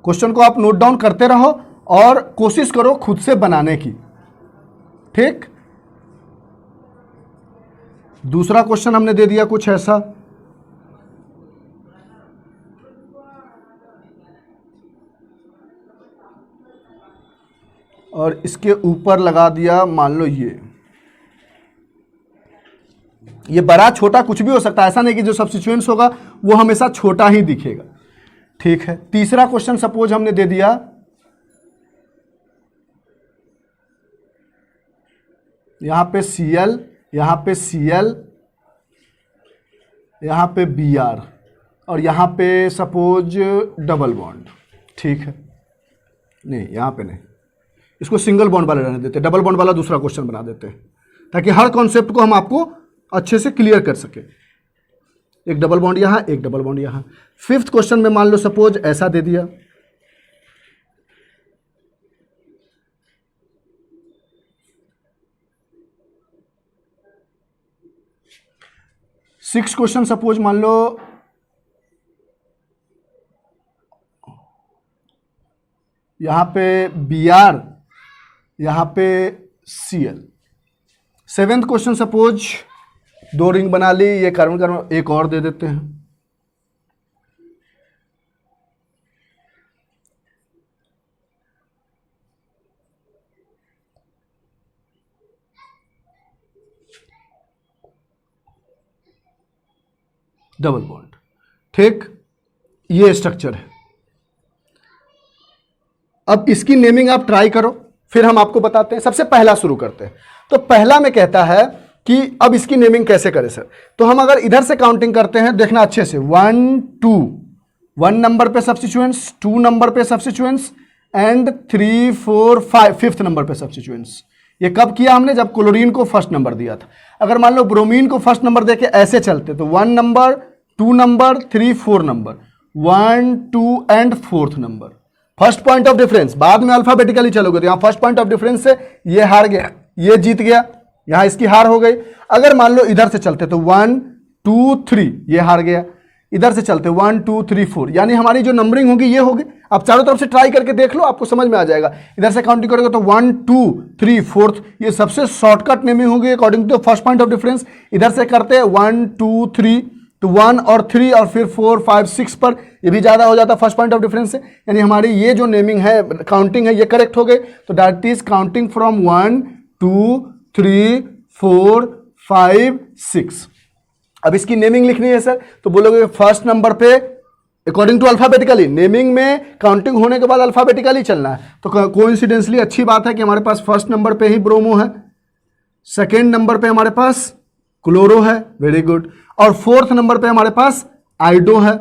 क्वेश्चन को आप नोट डाउन करते रहो और कोशिश करो खुद से बनाने की, ठीक। दूसरा क्वेश्चन हमने दे दिया कुछ ऐसा, और इसके ऊपर लगा दिया मान लो ये बड़ा छोटा कुछ भी हो सकता है, ऐसा नहीं कि जो सब्स्टिट्यूएंट्स होगा वो हमेशा छोटा ही दिखेगा, ठीक है। तीसरा क्वेश्चन सपोज हमने दे दिया यहां पे Cl, यहां पे Cl, यहां पे Br, और यहां पे सपोज डबल बॉन्ड, ठीक है। नहीं यहां पे नहीं, इसको सिंगल बॉन्ड वाले रहने देते, डबल बॉन्ड वाला दूसरा क्वेश्चन बना देते हैं ताकि हर कॉन्सेप्ट को हम आपको अच्छे से क्लियर कर सके। एक डबल बॉन्ड यहाँ, एक डबल बॉन्ड यहाँ। फिफ्थ क्वेश्चन में मान लो सपोज ऐसा दे दिया, 6 क्वेश्चन सपोज मान लो यहां पे Br, यहां पे Cl। 7th question suppose 2 ring बना ली, ये कार्बन कार्बन, एक और दे देते हैं। डबल बॉन्ड, ठीक, ये स्ट्रक्चर है। अब इसकी नेमिंग आप ट्राई करो, फिर हम आपको बताते हैं। सबसे पहला शुरू करते हैं। तो पहला में कहता है कि अब इसकी नेमिंग कैसे करें सर। तो हम अगर इधर से काउंटिंग करते हैं, देखना अच्छे से, 1 2, 1 नंबर पे सब्स्टिट्यूएंट्स, 2 नंबर पे सब्स्टिट्यूएंट्स एंड 3 4 5 5th नंबर पे सब्स्टिट्यूएंट्स। ये कब किया हमने? जब क्लोरीन को फर्स्ट नंबर दिया था। अगर मान लो ब्रोमीन को फर्स्ट नंबर देके ऐसे चलते तो 1 number, 2 number, 3 4 number, 1 2 and 4th number. First point of difference, बाद में अल्फाबेटिकली चलोगे तो यहां फर्स्ट पॉइंट ऑफ डिफरेंस से ये हार गया, ये जीत गया, यहां इसकी हार हो गई। अगर मान लो इधर से चलते तो 1 2 3, ये हार गया। इधर से चलते 1 2 3 4, यानी हमारी जो नंबरिंग होगी ये होगी। आप चारों तरफ से ट्राई करके देख लो, आपको समझ में आ जाएगा। इधर से काउंटिंग करोगे तो 1 2 3 4th, ये सबसे शॉर्टकट नेमिंग होगी according to first point of difference. इधर से करते हैं 1 2 3, तो 1 और 3 और फिर 4 5 6 पर, ये भी ज्यादा हो जाता फर्स्ट पॉइंट ऑफ डिफरेंस से। यानी हमारी ये जो नेमिंग है, काउंटिंग है, ये करेक्ट हो गई। तो दैट इज काउंटिंग फ्रॉम 1 2 3 4 5 6। अब इसकी नेमिंग लिखनी है सर, तो बोलोगे फर्स्ट नंबर पे अकॉर्डिंग टू अल्फाबेटिकली। नेमिंग में काउंटिंग होने के बाद अल्फाबेटिकली चलना है। तो कोइंसिडेंसली अच्छी बात है कि हमारे पास फर्स्ट नंबर पे ही ब्रोमो है, सेकेंड नंबर पे हमारे पास क्लोरो है, वेरी गुड, और 4th नंबर पे हमारे पास आइडो है।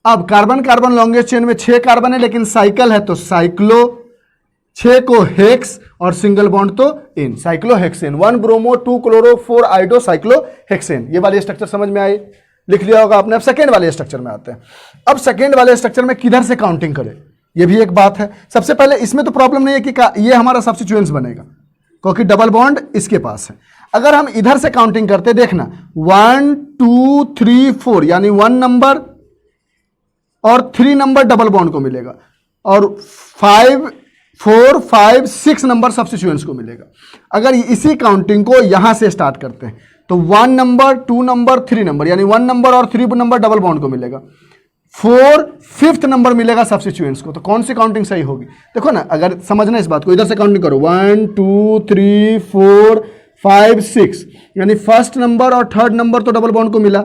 अब कार्बन कार्बन लॉन्गेस्ट चेन में 6 कार्बन है, लेकिन साइकिल है तो साइक्लो, 6 को हेक्स और सिंगल बॉन्ड तो इन, साइक्लोहेक्सेन। 1 bromo, 2 chloro, 4 आइडो, cyclohexane. ये वाली स्ट्रक्चर समझ में आई, लिख लिया होगा आपने। अब सेकेंड वाले स्ट्रक्चर में आते हैं। अब सेकेंड वाले स्ट्रक्चर में किधर से काउंटिंग करें, ये भी एक बात है। सबसे पहले इसमें तो प्रॉब्लम नहीं है कि ये हमारा सब्स्टिट्यूएंट्स बनेगा, क्योंकि डबल बॉन्ड इसके पास है। अगर हम इधर से काउंटिंग करते, देखना 1 2 3 4, यानी 1 नंबर और 3 नंबर डबल बॉन्ड को मिलेगा, और 5 4 5 6 नंबर सब्स्टिट्यूएंट्स को मिलेगा। अगर इसी काउंटिंग को यहां से स्टार्ट करते हैं तो 1 नंबर 2 नंबर 3 नंबर, यानी 1 नंबर और 3 नंबर डबल बॉन्ड को मिलेगा, 4 5th नंबर मिलेगा सब्स्टिट्यूएंट्स को। तो कौन सी काउंटिंग सही होगी? देखो ना, अगर समझना इस बात को, इधर से काउंटिंग करो 1 2 3 4 5 6, यानी फर्स्ट नंबर और 3rd नंबर तो डबल बॉन्ड को मिला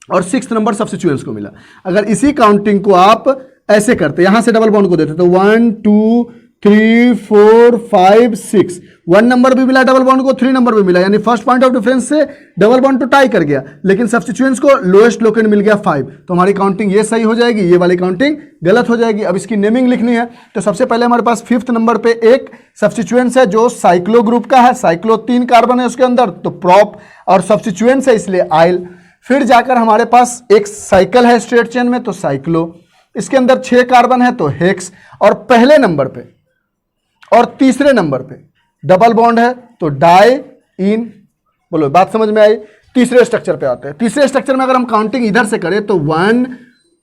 और 6th नंबर सब्स्टिट्यूएंट्स को मिला। अगर इसी काउंटिंग को आप ऐसे करते, यहां से डबल बॉन्ड को देते तो 1 2 3 4 5 6, 1 नंबर भी मिला डबल बॉन्ड को, 3 नंबर भी मिला, यानी फर्स्ट पॉइंट ऑफ डिफरेंस से डबल बॉन्ड तो टाई कर गया, लेकिन सब्स्टिट्यूएंट्स को लोएस्ट लोकेंड मिल गया 5। तो हमारी काउंटिंग ये सही हो जाएगी, ये वाली काउंटिंग गलत हो जाएगी। अब इसकी नेमिंग लिखनी है, तो सबसे पहले हमारे पास 5th नंबर पे एक सब्स्टिट्यूएंट्स है जो साइक्लो ग्रुप का है, साइक्लो 3 कार्बन है उसके अंदर, तो प्रॉप, और सब्स्टिट्यूएंट्स है इसलिए आइल। फिर जाकर हमारे पास एक साइकिल है स्ट्रेट चेन में, तो साइक्लो, इसके अंदर 6 कार्बन है तो हेक्स, और पहले नंबर पे और तीसरे नंबर पे डबल बॉन्ड है तो डाई इन। बोलो बात समझ में आई? तीसरे स्ट्रक्चर पे आते हैं। तीसरे स्ट्रक्चर में अगर हम काउंटिंग इधर से करें तो 1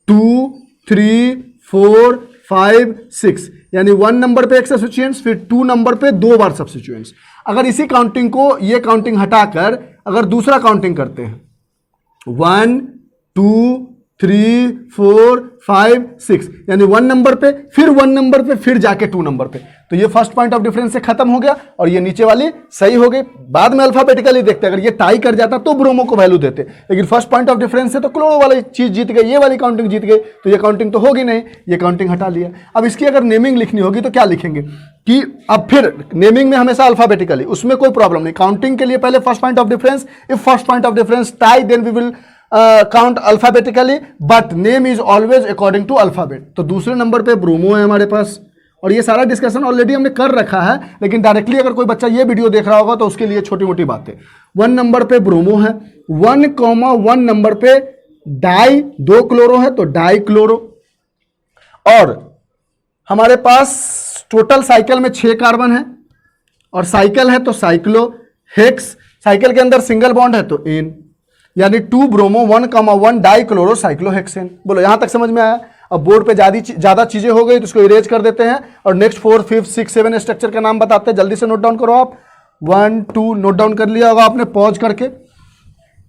2 3 4 5 6, यानी 1 नंबर पे एक सब्स्टिट्यूएंट्स, फिर 2 नंबर पे 2 बार सब्स्टिट्यूएंट्स। अगर इसी काउंटिंग को, ये काउंटिंग हटाकर अगर दूसरा काउंटिंग करते हैं 1 2 3 4 5 6, यानी 1 नंबर पे, फिर 1 नंबर पे, फिर जाके 2 नंबर पे, तो ये फर्स्ट पॉइंट ऑफ डिफरेंस से खत्म हो गया और ये नीचे वाली सही हो गई। बाद में अल्फाबेटिकली देखते, अगर ये टाई कर जाता तो ब्रोमो को वैल्यू देते, लेकिन फर्स्ट पॉइंट ऑफ डिफरेंस से तो क्लोरो वाली चीज जीत गई, ये वाली काउंटिंग जीत गई, तो ये काउंटिंग तो होगी नहीं, ये काउंटिंग हटा लिया। अब इसकी अगर नेमिंग लिखनी होगी तो क्या लिखेंगे कि अब फिर नेमिंग में हमेशा अल्फाबेटिकली, उसमें कोई प्रॉब्लम नहीं। काउंटिंग के लिए पहले first point of difference, if first point of difference tie then we will count alphabetically, but name is always according to alphabet. तो दूसरे नंबर पे ब्रोमो है हमारे पास, और ये सारा डिस्कशन ऑलरेडी हमने कर रखा है, लेकिन डायरेक्टली अगर कोई बच्चा ये वीडियो देख रहा होगा तो उसके लिए छोटी मोटी बातें। 1 नंबर पे ब्रोमो है, 1,1 नंबर पे डाई, 2 क्लोरो है तो डाई क्लोरो, और हमारे पास टोटल साइकिल में 6 कार्बन है, और साइकिल है तो साइक्लो हेक्स, साइकिल के अंदर सिंगल बॉन्ड है तो इन, यानी 2 ब्रोमो 1,1 डाइक्लोरोसाइक्लोहेक्सेन। बोलो यहां तक समझ में आया? अब बोर्ड पे ज्यादा चीजें हो गई तो इसको इरेज कर देते हैं और नेक्स्ट 4, 5, 6, 7 स्ट्रक्चर का नाम बताते हैं। जल्दी से नोट डाउन करो आप। 1, 2 नोट डाउन कर लिया होगा आपने पॉज करके,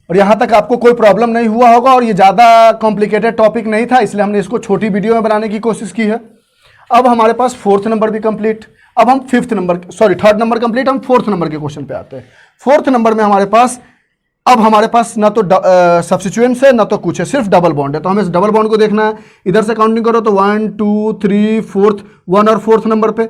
और यहां तक आपको कोई प्रॉब्लम नहीं हुआ होगा। और ये ज्यादा कॉम्प्लिकेटेड टॉपिक नहीं था, इसलिए हमने इसको छोटी वीडियो में बनाने की कोशिश की है। अब हमारे पास 4th नंबर भी कंप्लीट। अब हम 3rd नंबर कंप्लीट, हम 4th नंबर के क्वेश्चन पे आते हैं। 4th नंबर में हमारे पास ना तो सब्स्टिट्यूएंट्स है ना तो कुछ है, सिर्फ डबल बॉन्ड है। तो हमें डबल बॉन्ड को देखना है। इधर से काउंटिंग करो तो 1, 2, 3, 4th 1 और 4th नंबर पे,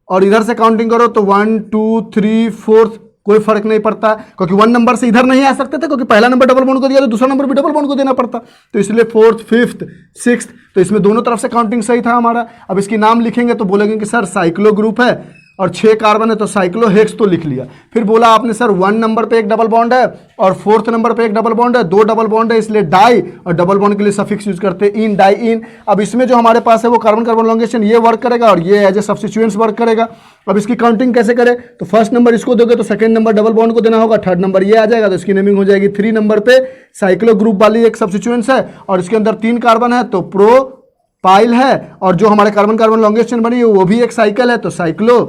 और इधर से काउंटिंग करो तो 1, 2, 3, 4th कोई फर्क नहीं पड़ता, क्योंकि 1 नंबर से इधर नहीं आ सकते थे, क्योंकि पहला नंबर डबल बॉन्ड को दिया तो दूसरा नंबर भी डबल बॉन्ड को देना पड़ता। तो इसलिए 4th, 5th, 6th, तो इसमें दोनों तरफ से काउंटिंग सही था हमारा। अब इसकी नाम लिखेंगे तो बोलेंगे कि सर साइक्लो ग्रुप है और 6 कार्बन है तो साइक्लोहेक्स तो लिख लिया। फिर बोला आपने सर 1 नंबर पे एक डबल बॉन्ड है और 4th नंबर पे एक डबल बॉन्ड है, 2 डबल बॉन्ड है, इसलिए डाई, और डबल बॉन्ड के लिए सफिक्स यूज करते हैं इन, डाई इन। अब इसमें जो हमारे पास है वो कार्बन कार्बन लॉन्गेशन ये वर्क करेगा और ये एज ए सब्स्टिट्यूएंट्स वर्क करेगा। अब इसकी काउंटिंग कैसे करें? तो 1st नंबर इसको दोगे तो 2nd नंबर डबल बॉन्ड को देना होगा, 3rd नंबर ये आ जाएगा तो इसकी नेमिंग हो जाएगी। 3 नंबर पे साइक्लो ग्रुप वाली एक सब्स्टिट्यूएंट्स है और इसके अंदर 3 कार्बन है तो प्रोपाइल है, और जो हमारे कार्बन कार्बन लॉन्गेशन बनी है वो भी एक साइकिल है तो साइक्लो।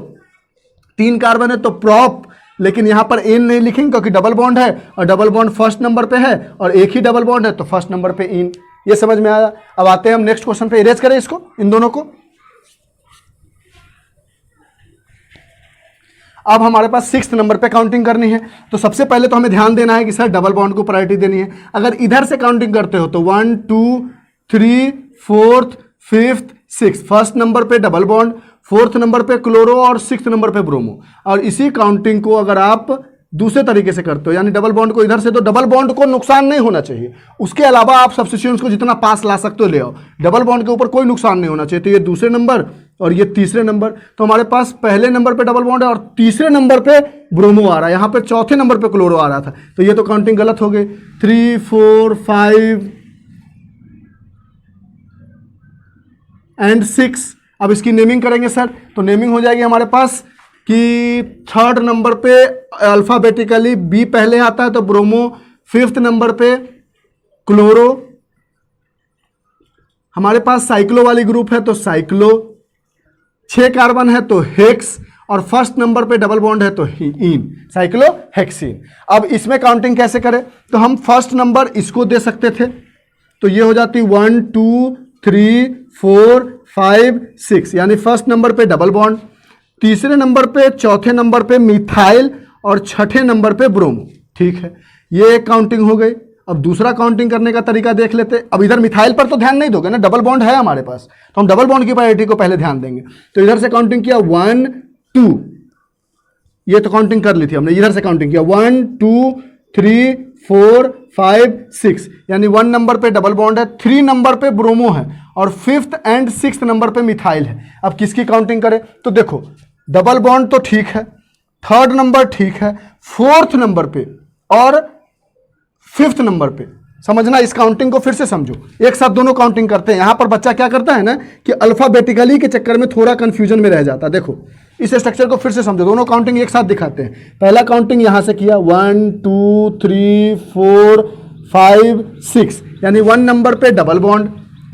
3 कार्बन है तो प्रॉप, लेकिन यहां पर एन नहीं लिखेंगे क्योंकि डबल बॉन्ड है और डबल बॉन्ड 1st नंबर पे है और एक ही डबल बॉन्ड है तो 1st नंबर पे इन। ये समझ में आया? अब आते हैं हम नेक्स्ट क्वेश्चन पे। इरेज करें इसको, इन दोनों को। अब हमारे पास 6th नंबर पे काउंटिंग करनी है। तो सबसे पहले तो हमें ध्यान देना है कि सर डबल बॉन्ड को प्रायोरिटी देनी है। अगर इधर से काउंटिंग करते हो तो 1, 2, 3, 4th, 5th, 6th, 1st number पे डबल बॉन्ड, 4th नंबर पे क्लोरो और 6th नंबर पे ब्रोमो। और इसी काउंटिंग को अगर आप दूसरे तरीके से करते हो, यानी डबल बॉन्ड को इधर से, तो डबल बॉन्ड को नुकसान नहीं होना चाहिए। उसके अलावा आप सब्स्टिट्यूएंट्स को जितना पास ला सकते हो ले आओ, डबल बॉन्ड के ऊपर कोई नुकसान नहीं होना चाहिए। तो ये दूसरे नंबर और ये तीसरे नंबर, तो हमारे पास पहले नंबर पे डबल बॉन्ड है और तीसरे नंबर पे ब्रोमो आ रहा है। यहाँ पे चौथे नंबर पे क्लोरो आ रहा था, तो ये तो काउंटिंग गलत हो गई। 3, 4, 5 एंड 6। अब इसकी नेमिंग करेंगे सर, तो नेमिंग हो जाएगी हमारे पास कि 3rd नंबर पे अल्फाबेटिकली बी पहले आता है तो ब्रोमो, 5th नंबर पे क्लोरो, हमारे पास साइक्लो वाली ग्रुप है तो साइक्लो, 6 कार्बन है तो हेक्स, और 1st नंबर पे डबल बॉन्ड है तो इन, साइक्लो हेक्सीन। अब इसमें काउंटिंग कैसे करें? तो हम 1st नंबर इसको दे सकते थे, तो ये हो जाती 1, 2, 3, 4, 5, 6, यानी 1st नंबर पे डबल बॉन्ड, तीसरे नंबर पे, चौथे नंबर पे मिथाइल और 6ठे नंबर पे ब्रोमो। ठीक है, ये एक काउंटिंग हो गई। अब दूसरा काउंटिंग करने का तरीका देख लेते। अब इधर मिथाइल पर तो ध्यान नहीं दोगे ना, डबल बॉन्ड है हमारे पास, तो हम डबल बॉन्ड की प्रायोरिटी को पहले ध्यान देंगे। तो इधर से काउंटिंग किया 1, 2, ये तो काउंटिंग कर ली थी हमने। इधर से काउंटिंग किया 1, 2, 3, 4, 5, 6, यानी 1 नंबर पे डबल बॉन्ड है, 3 नंबर पे ब्रोमो है और 5th एंड 6th नंबर पे मिथाइल है। अब किसकी काउंटिंग करें? तो देखो डबल बॉन्ड तो ठीक है, 3rd नंबर ठीक है, 4th नंबर पे और 5th नंबर पे। समझना, इस काउंटिंग को फिर से समझो, एक साथ दोनों काउंटिंग करते हैं। यहां पर बच्चा क्या करता है ना कि अल्फाबेटिकली के चक्कर में थोड़ा कंफ्यूजन में रह जाता है। देखो इस स्ट्रक्चर को फिर से समझो, दोनों काउंटिंग एक साथ दिखाते हैं। पहला काउंटिंग यहां से किया 1, 2, 3, 4, 5, 6, यानी 1 नंबर पे डबल बॉन्ड,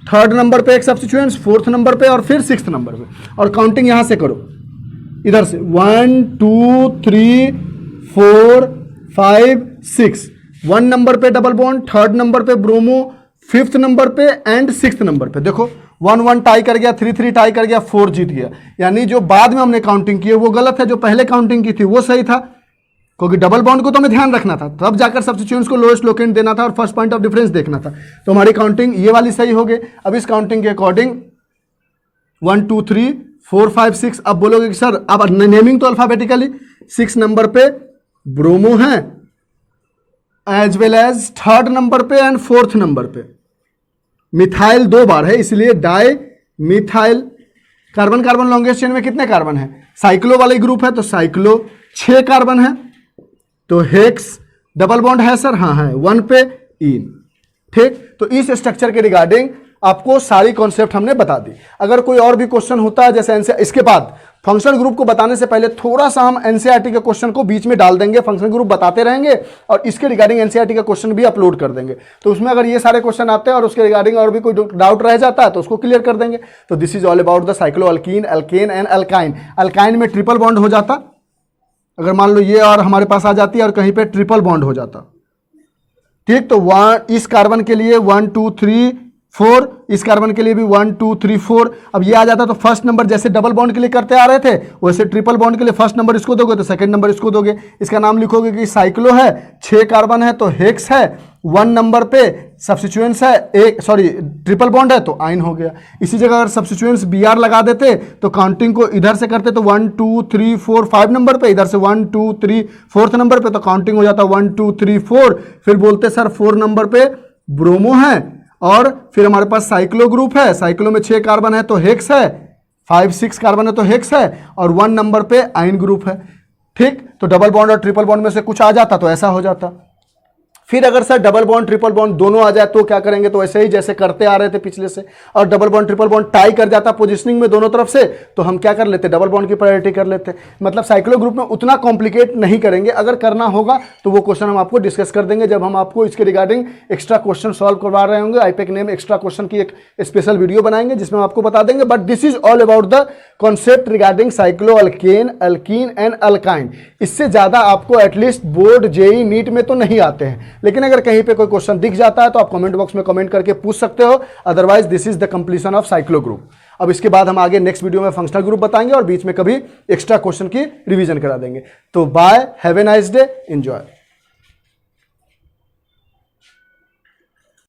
3rd नंबर पे एक सब्स्टिट्यूएंट्स, 4th नंबर पे और फिर 6th नंबर पे। और काउंटिंग यहां से करो, इधर से 1, 2, 3, 4, 5, 6, 1 नंबर पे डबल बॉन्ड, 3rd नंबर पे ब्रोमो, 5th नंबर पे एंड 6th नंबर पे। देखो 1, 1 टाई कर गया, 3, 3 टाई कर गया, 4 जीत गया। यानी जो बाद में हमने काउंटिंग की है वो गलत है, जो पहले काउंटिंग की थी वो सही था, क्योंकि डबल बॉन्ड को तो हमें ध्यान रखना था, तब जाकर सब्स्टिट्यूएंट्स को लोएस्ट लोकेंट देना था और फर्स्ट पॉइंट ऑफ डिफरेंस देखना था। तो हमारी काउंटिंग ये वाली सही हो गई। अब इस काउंटिंग के अकॉर्डिंग 1, 2, 3, 4, 5, 6। अब बोलोगे कि सर अब नेमिंग तो अल्फाबेटिकली 6 नंबर पे ब्रोमो है as well as 3rd number पे एंड 4th नंबर पे मिथाइल 2 बार है, इसलिए dimethyl. Carbon carbon longest chain में कितने कार्बन है? साइक्लो वाले ग्रुप है तो साइक्लो, 6 कार्बन है तो हेक्स। डबल बॉन्ड है सर? हाँ है, 1 पे इन। ठीक, तो इस स्ट्रक्चर के रिगार्डिंग आपको सारी कॉन्सेप्ट हमने बता दी। अगर कोई और भी क्वेश्चन होता है जैसे एनसीईआरटी, इसके बाद फंक्शनल ग्रुप को बताने से पहले थोड़ा सा हम एनसीईआरटी के क्वेश्चन को बीच में डाल देंगे, फंक्शनल ग्रुप बताते रहेंगे और इसके रिगार्डिंग एनसीईआरटी का क्वेश्चन भी अपलोड कर देंगे। तो उसमें अगर ये सारे क्वेश्चन आते हैं और उसके रिगार्डिंग और भी कोई डाउट रह जाता है तो उसको क्लियर कर देंगे। तो this is all about the cycloalkene, alkane and alkyne. Alkyne में ट्रिपल बॉन्ड हो जाता, अगर मान लो ये और हमारे पास आ जाती है और कहीं पे ट्रिपल बॉन्ड हो जाता, ठीक, तो इस कार्बन के लिए 1 2 3 4, इस कार्बन के लिए भी 1 2 3 4। अब ये आ जाता तो फर्स्ट नंबर जैसे डबल बॉन्ड के लिए करते आ रहे थे वैसे ट्रिपल बॉन्ड के लिए फर्स्ट नंबर इसको दोगे तो सेकंड नंबर इसको दोगे। इसका नाम लिखोगे कि साइक्लो है, 6 कार्बन है तो हेक्स है, 1 नंबर पे सब्स्टिट्यूएंट्स है, ट्रिपल बॉन्ड है तो आइन हो गया। इसी जगह अगर सब्स्टिट्यूएंट्स BR लगा देते तो काउंटिंग को इधर से करते तो 1 2 3 4 5 नंबर पे, इधर से 1 2 3 4th नंबर पे, तो काउंटिंग हो जाता 1 2 3 4। फिर बोलते सर 4 नंबर पे ब्रोमो है और फिर हमारे पास साइक्लो ग्रुप है, साइक्लो में 6 कार्बन है तो हेक्स है, 5 6 कार्बन है तो हेक्स है और 1 नंबर पे आइन ग्रुप है। ठीक, तो डबल बॉन्ड और ट्रिपल बॉन्ड में से कुछ आ जाता तो ऐसा हो जाता। फिर अगर sir double bond triple bond दोनों आ जाए तो क्या करेंगे, तो ऐसे ही जैसे करते आ रहे थे पिछले से, और double bond triple bond tie कर जाता पोजीशनिंग में दोनों तरफ से, तो हम क्या कर लेते, डबल बॉन्ड की प्रायोरिटी कर लेते। मतलब साइक्लो ग्रुप में उतना कॉम्प्लिकेट नहीं करेंगे, अगर करना होगा तो वो क्वेश्चन हम आपको डिस्कस कर देंगे जब हम आपको इसके रिगार्डिंग एक्स्ट्रा क्वेश्चन सॉल्व करवा रहे होंगे। आईपैक नेम एक्स्ट्रा क्वेश्चन की एक स्पेशल वीडियो बनाएंगे जिसमें हम आपको बता देंगे। But this is all about the concept regarding cyclo alkane, alkyne and alkyne. इससे ज्यादा आपको एटलीस्ट बोर्ड, जेई, नीट में तो नहीं आते हैं, लेकिन अगर कहीं पे कोई क्वेश्चन दिख जाता है तो आप कमेंट बॉक्स में कमेंट करके पूछ सकते हो। Otherwise this is the completion of cyclo group. अब इसके बाद हम आगे नेक्स्ट वीडियो में फंक्शनल ग्रुप बताएंगे और बीच में कभी एक्स्ट्रा क्वेश्चन की रिवीजन करा देंगे। तो bye, have a nice day, enjoy.